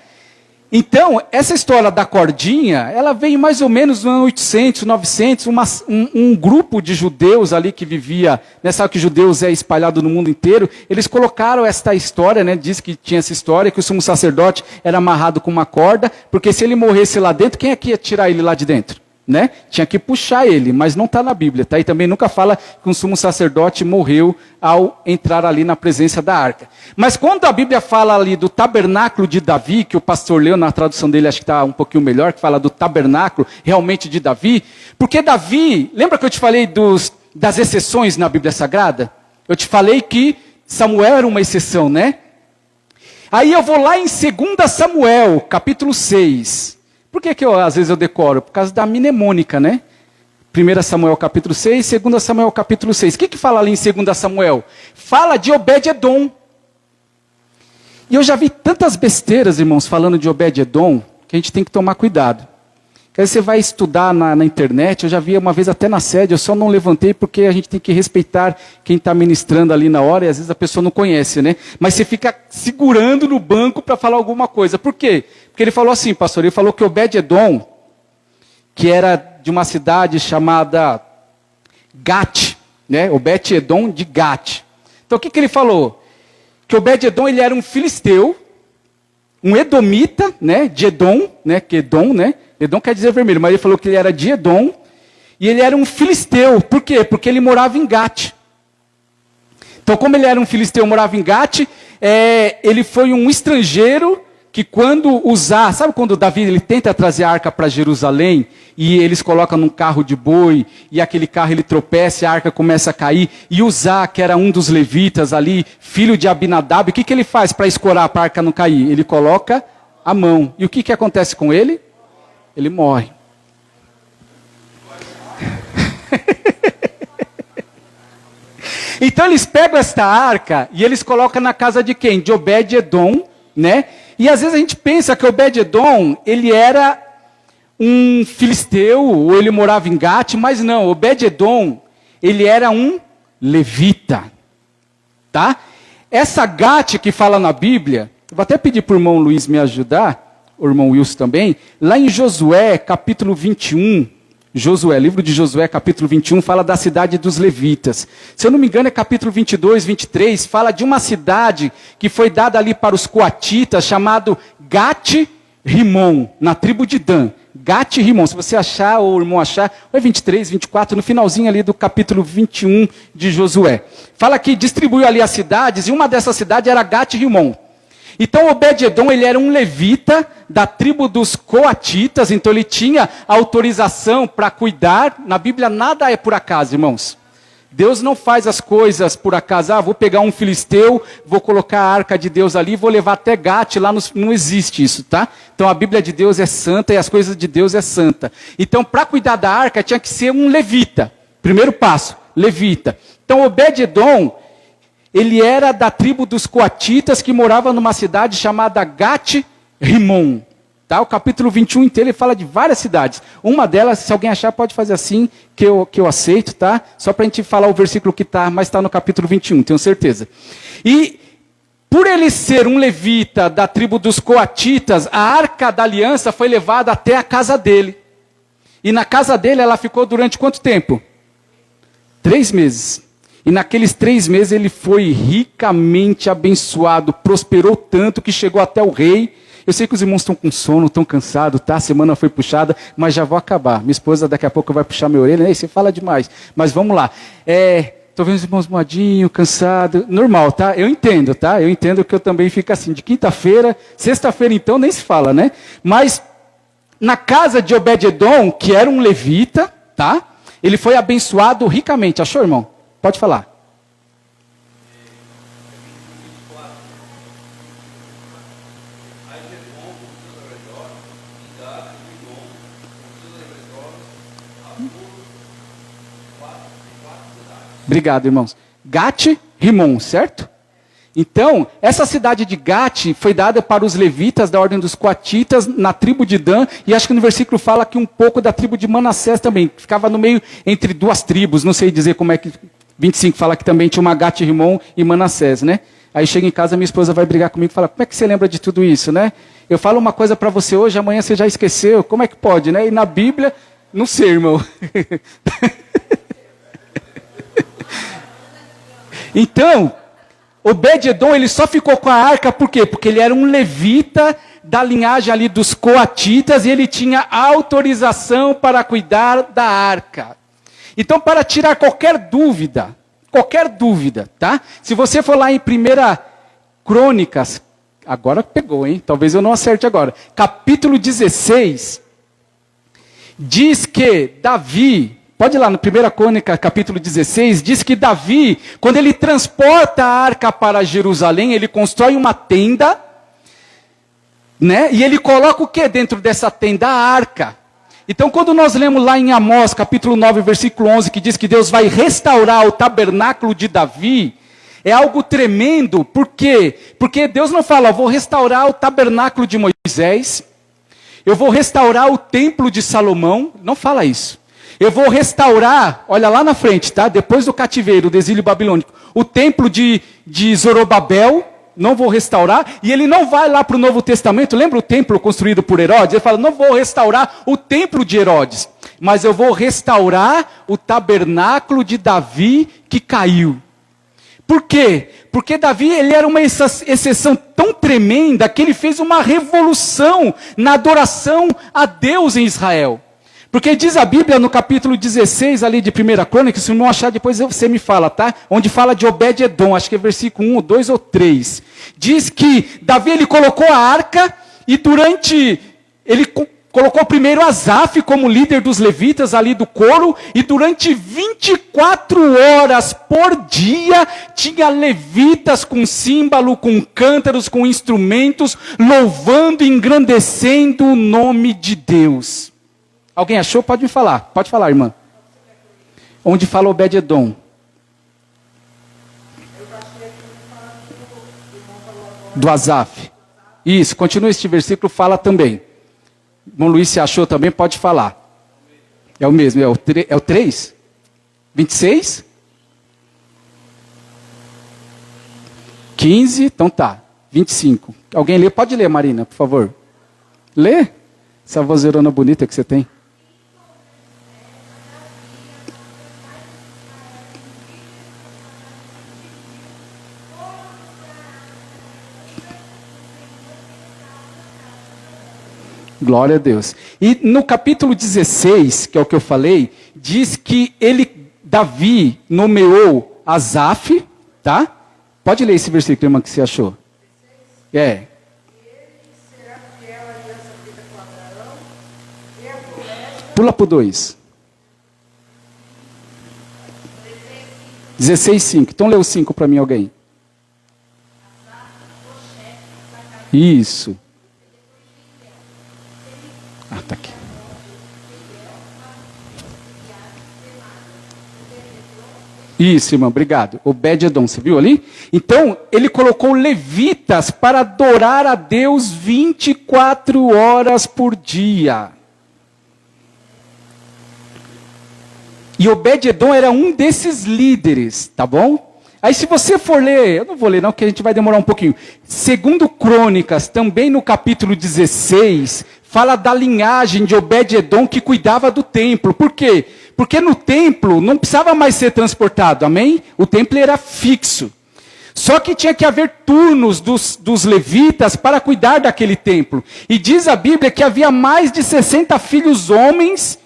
Então, essa história da cordinha, ela veio mais ou menos no ano 800, 900, um grupo de judeus ali que vivia, né, sabe que judeus é espalhado no mundo inteiro, eles colocaram esta história, né, diz que tinha essa história, que o sumo sacerdote era amarrado com uma corda, porque se ele morresse lá dentro, quem é que ia tirar ele lá de dentro? Né? Tinha que puxar ele, mas não está na Bíblia, tá? E também nunca fala que um sumo sacerdote morreu ao entrar ali na presença da arca. Mas quando a Bíblia fala ali do tabernáculo de Davi, que o pastor leu na tradução dele, acho que está um pouquinho melhor, que fala do tabernáculo realmente de Davi, porque Davi, lembra que eu te falei das exceções na Bíblia Sagrada? Eu te falei que Samuel era uma exceção, né? Aí eu vou lá em 2 Samuel, capítulo 6. Por que às vezes eu decoro? Por causa da mnemônica, né? 1 Samuel capítulo 6, 2 Samuel capítulo 6. O que fala ali em 2 Samuel? Fala de Obed-Edom. E eu já vi tantas besteiras, irmãos, falando de Obed-Edom, que a gente tem que tomar cuidado. Aí você vai estudar na internet, eu já vi uma vez até na sede, eu só não levantei porque a gente tem que respeitar quem está ministrando ali na hora, e às vezes a pessoa não conhece, né? Mas você fica segurando no banco para falar alguma coisa. Por quê? Porque ele falou assim, pastor, ele falou que Obed-Edom, que era de uma cidade chamada Gat, né? Obed-Edom de Gat. Então o que ele falou? Que Obed-Edom ele era um filisteu, um edomita, né? De Edom, né? Que Edom, né? Edom quer dizer vermelho, mas ele falou que ele era de Edom, e ele era um filisteu. Por quê? Porque ele morava em Gat. Então, como ele era um filisteu, morava em Gat, ele foi um estrangeiro que quando usar, sabe quando Davi ele tenta trazer a arca para Jerusalém, e eles colocam num carro de boi, e aquele carro ele tropeça, a arca começa a cair, e Uzá, que era um dos levitas ali, filho de Abinadab, o que ele faz para escorar para a arca não cair? Ele coloca a mão. E o que acontece com ele? Ele morre. Então eles pegam esta arca e eles colocam na casa de quem? De Obed-Edom, né? E às vezes a gente pensa que Obed-Edom, ele era um filisteu, ou ele morava em Gat, mas não, Obed-Edom, ele era um levita, tá? Essa Gat que fala na Bíblia, vou até pedir para o irmão Luiz me ajudar, o irmão Wilson também, lá em Josué, capítulo 21, Josué, livro de Josué, capítulo 21, fala da cidade dos levitas. Se eu não me engano, é capítulo 22, 23, fala de uma cidade que foi dada ali para os coatitas, chamado Gat-Rimon, na tribo de Dan. Gat-Rimon, se você achar, ou o irmão achar, ou é 23, 24, no finalzinho ali do capítulo 21 de Josué. Fala que distribuiu ali as cidades, e uma dessas cidades era Gat-Rimon. Então Obed-edom, ele era um levita da tribo dos coatitas, então ele tinha autorização para cuidar. Na Bíblia nada é por acaso, irmãos. Deus não faz as coisas por acaso. Vou pegar um filisteu, vou colocar a arca de Deus ali, vou levar até Gate, lá não existe isso, tá? Então a Bíblia de Deus é santa e as coisas de Deus é santa. Então para cuidar da arca tinha que ser um levita. Primeiro passo, levita. Então Obed-edom, ele era da tribo dos coatitas que morava numa cidade chamada Gat-Rimon. Tá? O capítulo 21 inteiro ele fala de várias cidades. Uma delas, se alguém achar, pode fazer assim, que eu aceito, tá? Só para a gente falar o versículo que está, mas está no capítulo 21, tenho certeza. E por ele ser um levita da tribo dos coatitas, a arca da aliança foi levada até a casa dele. E na casa dele ela ficou durante quanto tempo? 3 meses. E naqueles 3 meses ele foi ricamente abençoado, prosperou tanto que chegou até o rei. Eu sei que os irmãos estão com sono, estão cansados, tá? A semana foi puxada, mas já vou acabar. Minha esposa daqui a pouco vai puxar minha orelha. Ei, você fala demais. Mas vamos lá. Estou vendo os irmãos moadinhos, cansados. Normal, tá? Eu entendo, tá? Eu entendo que eu também fico assim. De quinta-feira, sexta-feira então nem se fala, né? Mas na casa de Obed-edom, que era um levita, tá? Ele foi abençoado ricamente. Achou, irmão? Pode falar. Obrigado, irmãos. Gat-Rimon, certo? Então, essa cidade de Gat foi dada para os levitas da ordem dos coatitas, na tribo de Dan, e acho que no versículo fala que um pouco da tribo de Manassés também, ficava no meio entre 2 tribos, não sei dizer como é que... 25 fala que também tinha uma Gat-Rimon e Manassés, né? Aí chega em casa, minha esposa vai brigar comigo e fala, como é que você lembra de tudo isso, né? Eu falo uma coisa para você hoje, amanhã você já esqueceu, como é que pode, né? E na Bíblia, não sei, irmão. Então, Obed-edom, ele só ficou com a arca, por quê? Porque ele era um levita da linhagem ali dos coatitas e ele tinha autorização para cuidar da arca. Então, para tirar qualquer dúvida, tá? Se você for lá em 1 Crônicas, agora pegou, hein? Talvez eu não acerte agora. Capítulo 16, diz que Davi, pode ir lá no 1 Crônica, capítulo 16, diz que Davi, quando ele transporta a arca para Jerusalém, ele constrói uma tenda, né? E ele coloca o que dentro dessa tenda? A arca. Então, quando nós lemos lá em Amós, capítulo 9, versículo 11, que diz que Deus vai restaurar o tabernáculo de Davi, é algo tremendo. Por quê? Porque Deus não fala, vou restaurar o tabernáculo de Moisés, eu vou restaurar o templo de Salomão, não fala isso. Eu vou restaurar, olha lá na frente, tá? Depois do cativeiro, do exílio babilônico, o templo de Zorobabel, não vou restaurar, e ele não vai lá para o Novo Testamento, lembra o templo construído por Herodes? Ele fala, não vou restaurar o templo de Herodes, mas eu vou restaurar o tabernáculo de Davi que caiu. Por quê? Porque Davi, ele era uma exceção tão tremenda, que ele fez uma revolução na adoração a Deus em Israel. Porque diz a Bíblia no capítulo 16 ali de 1 Crônica, se não achar depois você me fala, tá? Onde fala de Obed-edom, acho que é versículo 1, 2 ou 3. Diz que Davi ele colocou a arca e ele colocou primeiro Asaf como líder dos levitas ali do coro, e durante 24 horas por dia tinha levitas com símbolo, com cântaros, com instrumentos, louvando e engrandecendo o nome de Deus. Alguém achou? Pode me falar. Pode falar, irmã. Onde fala Obed-edom? Do Asaf. Isso, continua este versículo, fala também. Irmão Luiz, se achou também, pode falar. É o mesmo, é o 3? 26? 15, então tá. 25. Alguém lê? Pode ler, Marina, por favor. Lê. Essa vozeirona bonita que você tem. Glória a Deus. E no capítulo 16, que é o que eu falei, diz que Davi nomeou Asaf, tá? Pode ler esse versículo, irmã, que você achou. É. Pula para o 2. 16:5. Então lê o 5 para mim, alguém. Isso. Ah, tá aqui. Isso, irmão, obrigado. Obed-edom, você viu ali? Então, ele colocou levitas para adorar a Deus 24 horas por dia. E Obed-edom era um desses líderes, tá bom? Aí se você for ler, eu não vou ler não, porque a gente vai demorar um pouquinho. Segundo Crônicas, também no capítulo 16, fala da linhagem de Obed-edom que cuidava do templo. Por quê? Porque no templo não precisava mais ser transportado, amém? O templo era fixo. Só que tinha que haver turnos dos levitas para cuidar daquele templo. E diz a Bíblia que havia mais de 60 filhos homens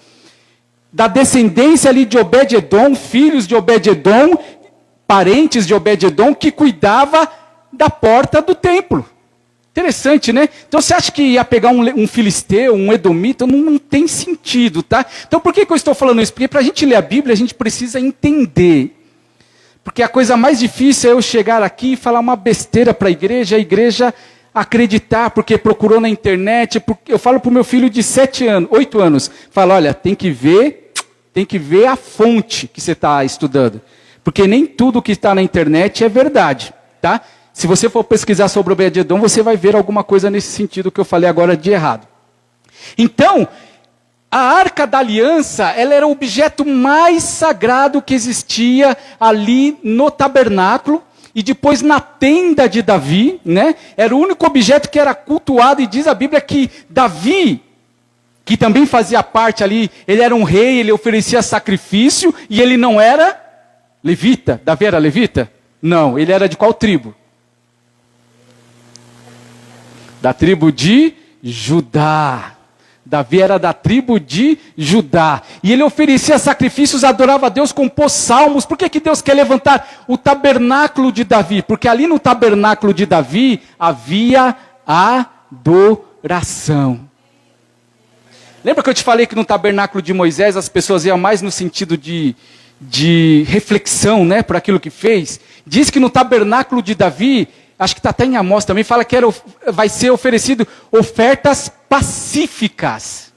da descendência ali de Obed-edom, filhos de Obed-edom, parentes de Obed-edom, que cuidava da porta do templo. Interessante, né? Então você acha que ia pegar um filisteu, um edomita? Não tem sentido, tá? Então por que eu estou falando isso? Porque para a gente ler a Bíblia, a gente precisa entender. Porque a coisa mais difícil é eu chegar aqui e falar uma besteira para a igreja acreditar, porque procurou na internet. Eu falo para o meu filho de 8 anos, falo, olha, tem que ver a fonte que você está estudando. Porque nem tudo que está na internet é verdade, tá? Se você for pesquisar sobre Obed-edom, você vai ver alguma coisa nesse sentido que eu falei agora de errado. Então, a Arca da Aliança, ela era o objeto mais sagrado que existia ali no tabernáculo, e depois na tenda de Davi, né? Era o único objeto que era cultuado, e diz a Bíblia que Davi, que também fazia parte ali, ele era um rei, ele oferecia sacrifício, e ele não era levita. Davi era levita? Não, ele era de qual tribo? Da tribo de Judá. Davi era da tribo de Judá. E ele oferecia sacrifícios, adorava a Deus, compôs salmos. Por que Deus quer levantar o tabernáculo de Davi? Porque ali no tabernáculo de Davi havia adoração. Lembra que eu te falei que no tabernáculo de Moisés as pessoas iam mais no sentido de reflexão, né, por aquilo que fez? Diz que no tabernáculo de Davi, acho que está até em Amós também, fala que vai ser oferecido ofertas pacíficas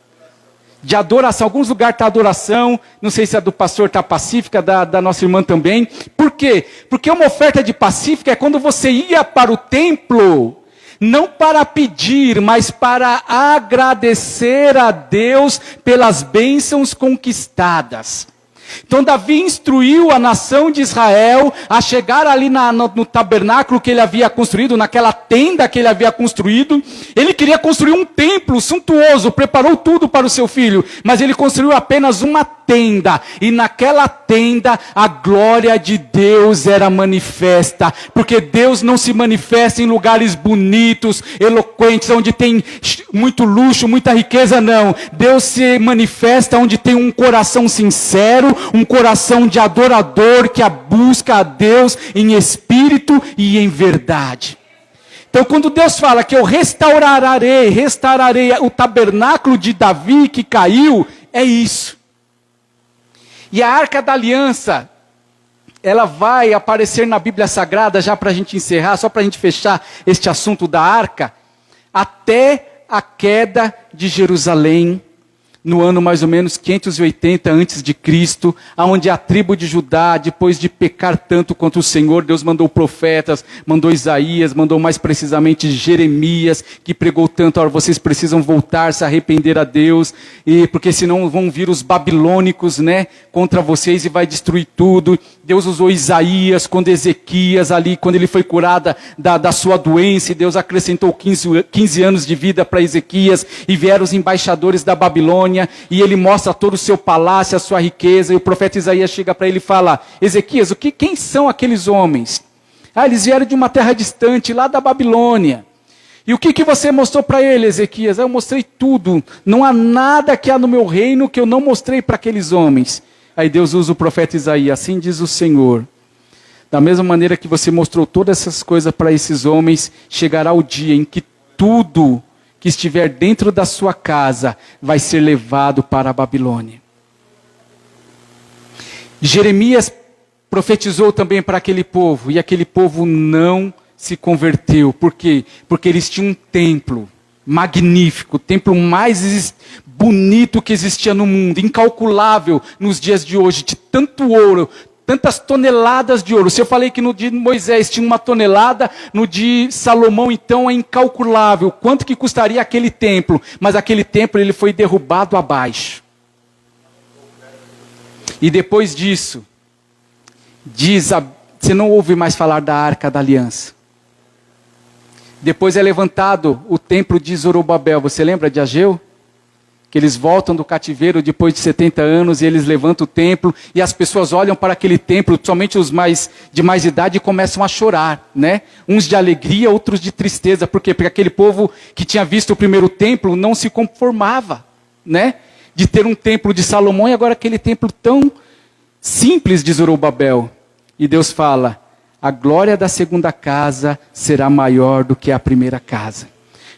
de adoração. Alguns lugares está adoração, não sei se a do pastor está pacífica, da nossa irmã também. Por quê? Porque uma oferta de pacífica é quando você ia para o templo, não para pedir, mas para agradecer a Deus pelas bênçãos conquistadas. Então Davi instruiu a nação de Israel a chegar ali no tabernáculo que ele havia construído, naquela tenda que ele havia construído. Ele queria construir um templo suntuoso, preparou tudo para o seu filho, mas ele construiu apenas uma tenda, e naquela tenda a glória de Deus era manifesta, porque Deus não se manifesta em lugares bonitos, eloquentes, onde tem muito luxo, muita riqueza, não. Deus se manifesta onde tem um coração sincero, um coração de adorador que busca a Deus em espírito e em verdade. Então quando Deus fala que eu restaurarei o tabernáculo de Davi que caiu, é isso. E a Arca da Aliança, ela vai aparecer na Bíblia Sagrada, já para a gente encerrar, só para a gente fechar este assunto da Arca, até a queda de Jerusalém, no ano mais ou menos 580 a.C., onde a tribo de Judá, depois de pecar tanto contra o Senhor, Deus mandou profetas, mandou Isaías, mandou mais precisamente Jeremias, que pregou tanto, olha, vocês precisam voltar, se arrepender a Deus, porque senão vão vir os babilônicos, né, contra vocês e vai destruir tudo. Deus usou Isaías, quando Ezequias ali, quando ele foi curado da sua doença, e Deus acrescentou 15 anos de vida para Ezequias, e vieram os embaixadores da Babilônia, e ele mostra todo o seu palácio, a sua riqueza, e o profeta Isaías chega para ele e fala, Ezequias, quem são aqueles homens? Eles vieram de uma terra distante, lá da Babilônia. E o que você mostrou para ele, Ezequias? Eu mostrei tudo, não há nada que há no meu reino que eu não mostrei para aqueles homens. Aí Deus usa o profeta Isaías, assim diz o Senhor, Da mesma maneira que você mostrou todas essas coisas para esses homens, chegará o dia em que tudo que estiver dentro da sua casa vai ser levado para a Babilônia. Jeremias profetizou também para aquele povo, e aquele povo não se converteu. Por quê? Porque eles tinham um templo magnífico, o templo mais bonito que existia no mundo, incalculável nos dias de hoje, de tanto ouro, tantas toneladas de ouro. Se eu falei que no dia de Moisés tinha 1 tonelada, no de Salomão então é incalculável. Quanto que custaria aquele templo? Mas aquele templo ele foi derrubado abaixo. E depois disso, você não ouve mais falar da Arca da Aliança. Depois é levantado o templo de Zorobabel. Você lembra de Ageu? Que eles voltam do cativeiro depois de 70 anos e eles levantam o templo e as pessoas olham para aquele templo, somente os de mais idade, e começam a chorar, né? Uns de alegria, outros de tristeza. Por quê? Porque aquele povo que tinha visto o primeiro templo não se conformava, né? De ter um templo de Salomão e agora aquele templo tão simples de Zorobabel. E Deus fala, a glória da segunda casa será maior do que a primeira casa.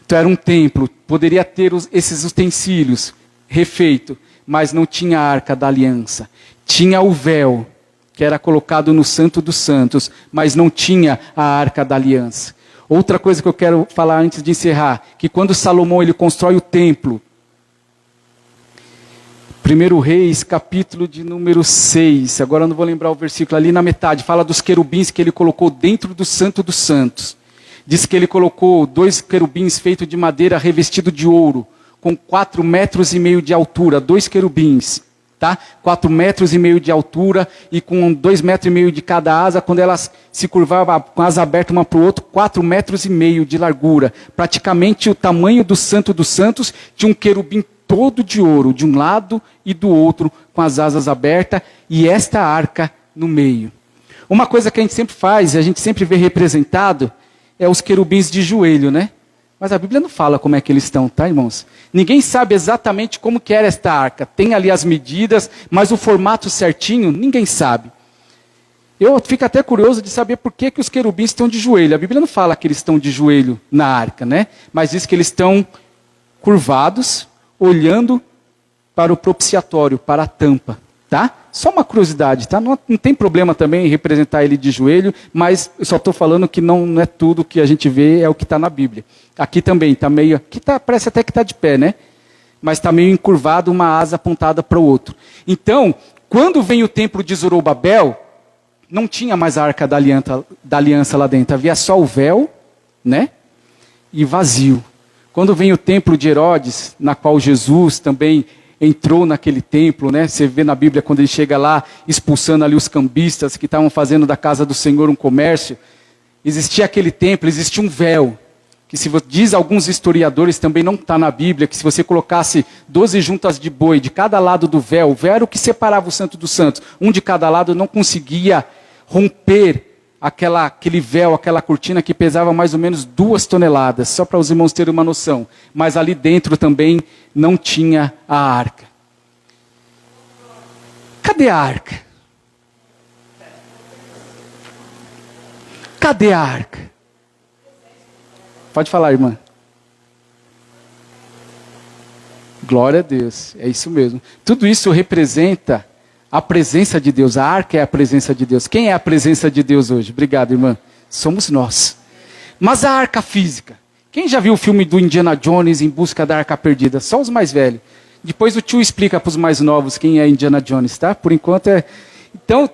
Então era um templo, poderia ter esses utensílios refeito, mas não tinha a Arca da Aliança. Tinha o véu, que era colocado no Santo dos Santos, mas não tinha a Arca da Aliança. Outra coisa que eu quero falar antes de encerrar, que quando Salomão ele constrói o templo, 1 Reis, capítulo de número 6, agora eu não vou lembrar o versículo, ali na metade, fala dos querubins que ele colocou dentro do Santo dos Santos. Diz que ele colocou 2 querubins feitos de madeira revestido de ouro, com 4,5 metros de altura, 2 querubins, tá? 4,5 metros de altura e com 2,5 metros de cada asa, quando elas se curvavam com a asa aberta uma para o outro, 4,5 metros de largura. Praticamente o tamanho do Santo dos Santos, tinha um querubim todo de ouro, de um lado e do outro, com as asas abertas, e esta arca no meio. Uma coisa que a gente sempre faz, a gente sempre vê representado, é os querubins de joelho, né? Mas a Bíblia não fala como é que eles estão, tá, irmãos? Ninguém sabe exatamente como que era esta arca. Tem ali as medidas, mas o formato certinho, ninguém sabe. Eu fico até curioso de saber por que os querubins estão de joelho. A Bíblia não fala que eles estão de joelho na arca, né? Mas diz que eles estão curvados, olhando para o propiciatório, para a tampa, tá? Só uma curiosidade, tá? Não tem problema também em representar ele de joelho, mas eu só estou falando que não é tudo que a gente vê, é o que está na Bíblia. Aqui também está meio, parece até que está de pé, né? Mas está meio encurvado, uma asa apontada para o outro. Então, quando vem o templo de Zorobabel, não tinha mais a Arca da Aliança lá dentro, havia só o véu, né? E vazio. Quando vem o templo de Herodes, na qual Jesus também entrou naquele templo, né? Você vê na Bíblia quando ele chega lá, expulsando ali os cambistas que estavam fazendo da casa do Senhor um comércio. Existia aquele templo, existia um véu, que diz alguns historiadores, também não está na Bíblia, que se você colocasse 12 juntas de boi de cada lado do véu, o véu era o que separava o Santo dos Santos, um de cada lado não conseguia romper aquele véu, aquela cortina que pesava mais ou menos 2 toneladas, só para os irmãos terem uma noção. Mas ali dentro também não tinha a arca. Cadê a arca? Cadê a arca? Pode falar, irmã. Glória a Deus, é isso mesmo. Tudo isso representa a presença de Deus. A arca é a presença de Deus. Quem é a presença de Deus hoje? Obrigado, irmã. Somos nós. Mas a arca física. Quem já viu o filme do Indiana Jones em busca da arca perdida? Só os mais velhos. Depois o tio explica para os mais novos quem é Indiana Jones, tá? Por enquanto é... Então,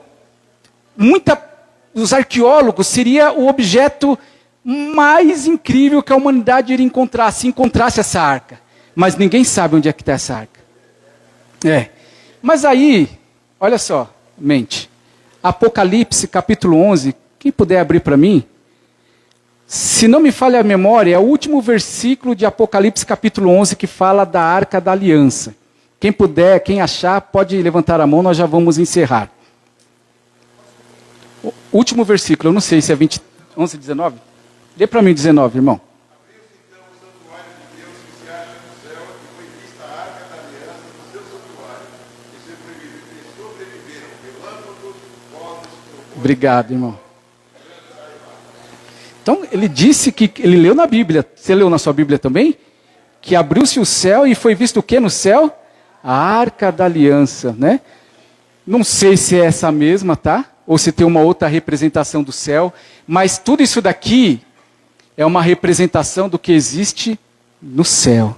os arqueólogos seria o objeto mais incrível que a humanidade iria encontrar, se encontrasse essa arca. Mas ninguém sabe onde é que está essa arca. Mas aí, olha só, mente. Apocalipse, capítulo 11, quem puder abrir para mim. Se não me falha a memória, é o último versículo de Apocalipse, capítulo 11, que fala da Arca da Aliança. Quem puder, quem achar, pode levantar a mão, nós já vamos encerrar. O último versículo, eu não sei se é 11, 19. Lê para mim 19, irmão. Obrigado, irmão. Então, ele disse que, ele leu na Bíblia, você leu na sua Bíblia também? Que abriu-se o céu e foi visto o que no céu? A Arca da Aliança, né? Não sei se é essa mesma, tá? Ou se tem uma outra representação do céu, mas tudo isso daqui é uma representação do que existe no céu.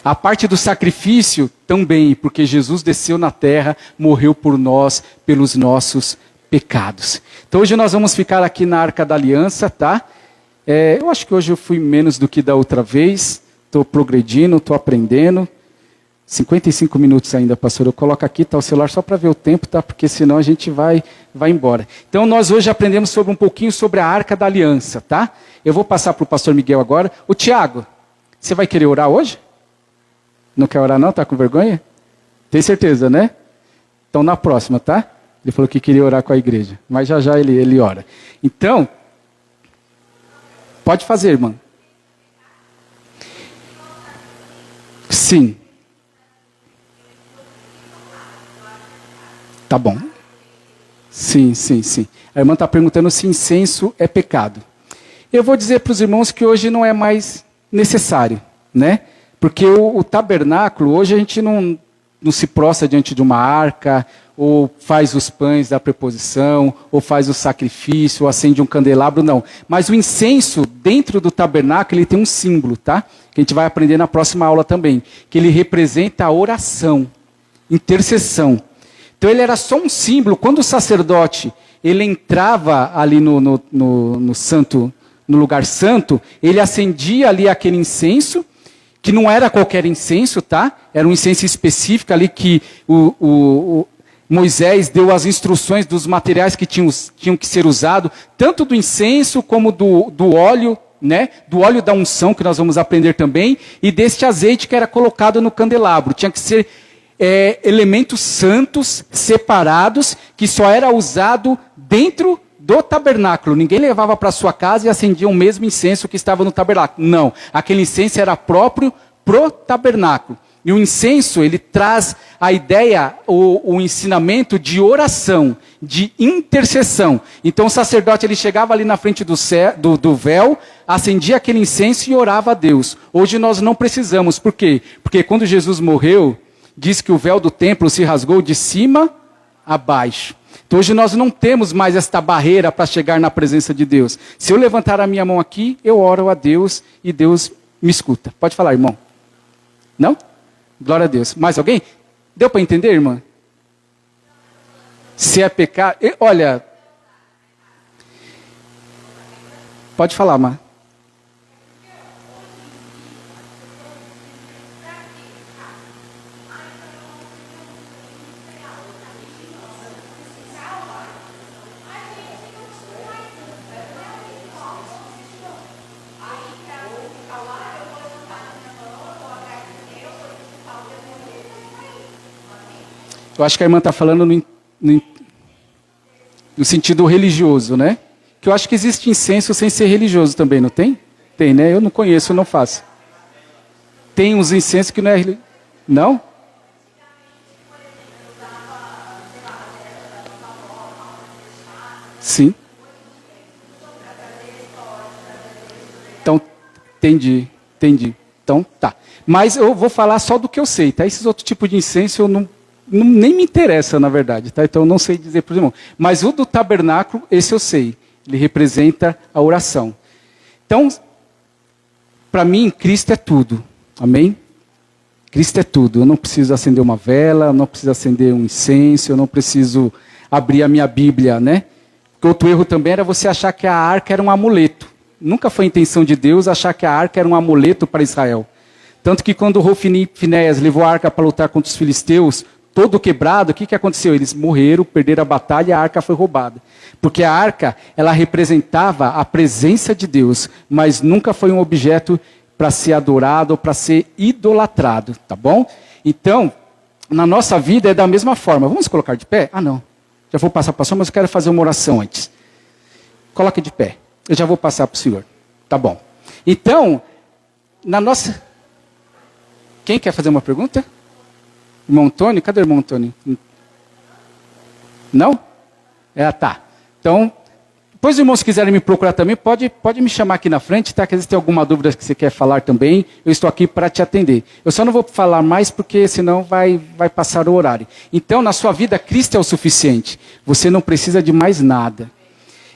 A parte do sacrifício também, porque Jesus desceu na terra, morreu por nós, pelos nossos pecados. Então hoje nós vamos ficar aqui na Arca da Aliança, tá? Eu acho que hoje eu fui menos do que da outra vez, estou progredindo, estou aprendendo. 55 minutos ainda, pastor. Eu coloco aqui, tá, o celular só para ver o tempo, tá? Porque senão a gente vai embora. Então nós hoje aprendemos um pouquinho sobre a Arca da Aliança, tá? Eu vou passar para o pastor Miguel agora. O Tiago, você vai querer orar hoje? Não quer orar não? Tá com vergonha? Tem certeza, né? Então na próxima, tá? Ele falou que queria orar com a igreja, mas já ele ora. Então, pode fazer, irmão. Sim. Tá bom. Sim. A irmã está perguntando se incenso é pecado. Eu vou dizer para os irmãos que hoje não é mais necessário, né? Porque o tabernáculo, hoje a gente não se prostra diante de uma arca, ou faz os pães da preposição, ou faz o sacrifício, ou acende um candelabro, não. Mas o incenso, dentro do tabernáculo, ele tem um símbolo, tá? Que a gente vai aprender na próxima aula também. Que ele representa a oração, intercessão. Então ele era só um símbolo. Quando o sacerdote ele entrava ali no santo, no lugar santo, ele acendia ali aquele incenso, que não era qualquer incenso, tá? Era um incenso específico ali que Moisés deu as instruções dos materiais que tinham que ser usados, tanto do incenso como do óleo, né? Do óleo da unção, que nós vamos aprender também, e deste azeite que era colocado no candelabro. Tinha que ser elementos santos, separados, que só era usado dentro do tabernáculo. Ninguém levava para sua casa e acendia o mesmo incenso que estava no tabernáculo. Não, aquele incenso era próprio pro tabernáculo. E o incenso, ele traz a ideia, o ensinamento de oração, de intercessão. Então o sacerdote, ele chegava ali na frente do véu, acendia aquele incenso e orava a Deus. Hoje nós não precisamos. Por quê? Porque quando Jesus morreu, diz que o véu do templo se rasgou de cima a baixo. Então hoje nós não temos mais esta barreira para chegar na presença de Deus. Se eu levantar a minha mão aqui, eu oro a Deus e Deus me escuta. Pode falar, irmão. Não? Glória a Deus. Mais alguém? Deu para entender, irmã? Se é pecado... Olha... Pode falar, Má. Eu acho que a irmã está falando no sentido religioso, né? Que eu acho que existe incenso sem ser religioso também, não tem? Tem, né? Eu não conheço, eu não faço. Tem uns incensos que não é religioso. Não? Sim. Então, entendi. Então, tá. Mas eu vou falar só do que eu sei, tá? Esses outros tipos de incenso eu nem me interessa, na verdade, tá? Então eu não sei dizer para os irmãos. Mas o do tabernáculo, esse eu sei. Ele representa a oração. Então, para mim, Cristo é tudo. Amém? Cristo é tudo. Eu não preciso acender uma vela, eu não preciso acender um incenso, eu não preciso abrir a minha Bíblia, né? Porque outro erro também era você achar que a arca era um amuleto. Nunca foi a intenção de Deus achar que a arca era um amuleto para Israel. Tanto que quando Hofni e Finéias levou a arca para lutar contra os filisteus, todo quebrado, o que aconteceu? Eles morreram, perderam a batalha e a arca foi roubada. Porque a arca, ela representava a presença de Deus, mas nunca foi um objeto para ser adorado ou para ser idolatrado, tá bom? Então, na nossa vida é da mesma forma. Vamos colocar de pé? Ah, não. Já vou passar para o pastor, mas eu quero fazer uma oração antes. Coloque de pé. Eu já vou passar para o senhor. Tá bom. Então, na nossa... Quem quer fazer uma pergunta? Irmão Antônio? Cadê o irmão Antônio? Não? Tá. Então, Depois os irmãos quiserem me procurar também, pode me chamar aqui na frente, tá? Que às vezes tem alguma dúvida que você quer falar também, eu estou aqui para te atender. Eu só não vou falar mais porque senão vai passar o horário. Então, na sua vida, Cristo é o suficiente. Você não precisa de mais nada.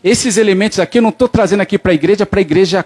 Esses elementos aqui, eu não estou trazendo aqui para a igreja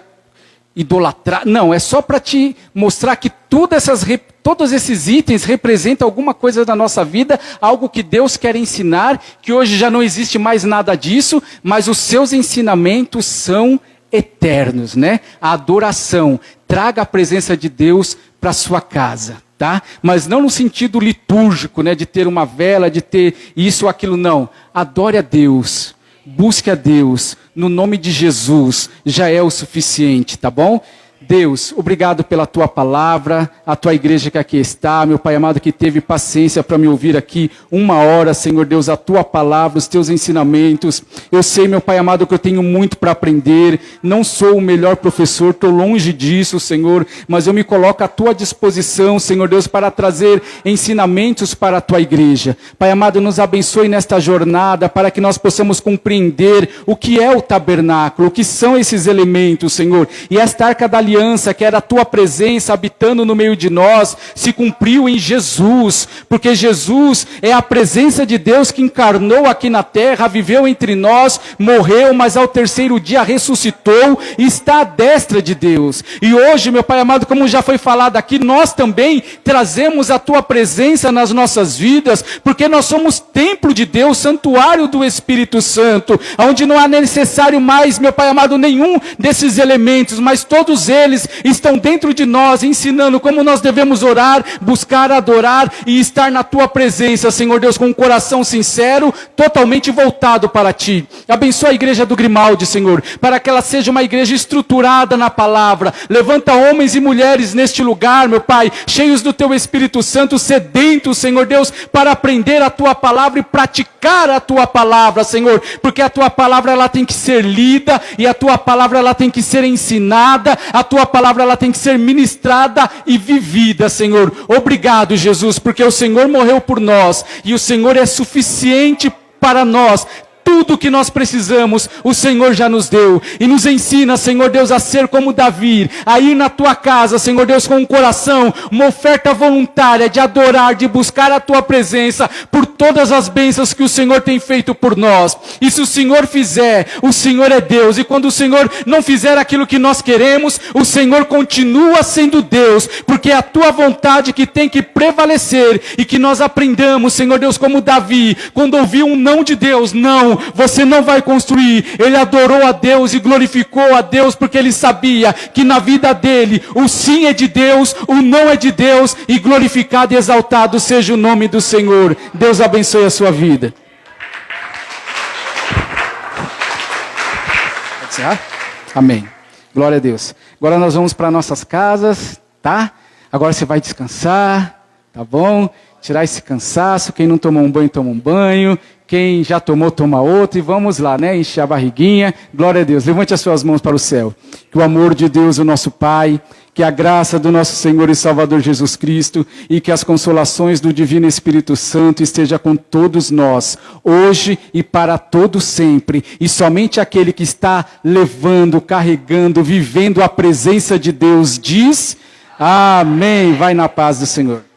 idolatrar. Não, é só para te mostrar que todos esses itens representam alguma coisa da nossa vida, algo que Deus quer ensinar, que hoje já não existe mais nada disso, mas os seus ensinamentos são eternos, né? A adoração, traga a presença de Deus para sua casa, tá? Mas não no sentido litúrgico, né? De ter uma vela, de ter isso ou aquilo, não. Adore a Deus, busque a Deus, no nome de Jesus, já é o suficiente, tá bom? Deus, obrigado pela tua palavra, a tua igreja que aqui está, meu Pai amado, que teve paciência para me ouvir aqui 1 hora, Senhor Deus, a tua palavra, os teus ensinamentos. Eu sei, meu Pai amado, que eu tenho muito para aprender, não sou o melhor professor, estou longe disso, Senhor, mas eu me coloco à tua disposição, Senhor Deus, para trazer ensinamentos para a tua igreja. Pai amado, nos abençoe nesta jornada, para que nós possamos compreender o que é o tabernáculo, o que são esses elementos, Senhor, e esta arca da aliança, que era a tua presença habitando no meio de nós, se cumpriu em Jesus, porque Jesus é a presença de Deus que encarnou aqui na terra, viveu entre nós, morreu, mas ao terceiro dia ressuscitou e está à destra de Deus. E hoje, meu Pai amado, como já foi falado aqui, nós também trazemos a tua presença nas nossas vidas, porque nós somos templo de Deus, santuário do Espírito Santo, onde não há necessário mais, meu Pai amado, nenhum desses elementos, mas todos eles estão dentro de nós, ensinando como nós devemos orar, buscar, adorar e estar na tua presença, Senhor Deus, com um coração sincero, totalmente voltado para ti. Abençoa a igreja do Grimaldi, Senhor, para que ela seja uma igreja estruturada na palavra. Levanta homens e mulheres neste lugar, meu Pai, cheios do teu Espírito Santo, sedentos, Senhor Deus, para aprender a tua palavra e praticar a tua palavra, Senhor, porque a tua palavra ela tem que ser lida e a tua palavra ela tem que ser ensinada, a tua palavra ela tem que ser ministrada e vivida, Senhor. Obrigado, Jesus, porque o Senhor morreu por nós e o Senhor é suficiente para nós. Tudo que nós precisamos, o Senhor já nos deu. E nos ensina, Senhor Deus, a ser como Davi, a ir na tua casa, Senhor Deus, com um coração, uma oferta voluntária de adorar, de buscar a tua presença, por todas as bênçãos que o Senhor tem feito por nós. E se o Senhor fizer, o Senhor é Deus. E quando o Senhor não fizer aquilo que nós queremos, o Senhor continua sendo Deus, porque é a tua vontade que tem que prevalecer. E que nós aprendamos, Senhor Deus, como Davi, quando ouviu um não de Deus, não, você não vai construir. Ele adorou a Deus e glorificou a Deus, porque ele sabia que na vida dele, o sim é de Deus, o não é de Deus, e glorificado e exaltado seja o nome do Senhor. Deus abençoe a sua vida. Pode encerrar? Amém. Glória a Deus. Agora nós vamos para nossas casas, tá? Agora você vai descansar, tá bom? Tirar esse cansaço. Quem não tomou um banho, toma um banho. Quem já tomou, toma outro. E vamos lá, né? Encher a barriguinha. Glória a Deus. Levante as suas mãos para o céu. Que o amor de Deus, o nosso Pai, que a graça do nosso Senhor e Salvador Jesus Cristo e que as consolações do Divino Espírito Santo esteja com todos nós, hoje e para todo sempre. E somente aquele que está levando, carregando, vivendo a presença de Deus diz: amém. Vai na paz do Senhor.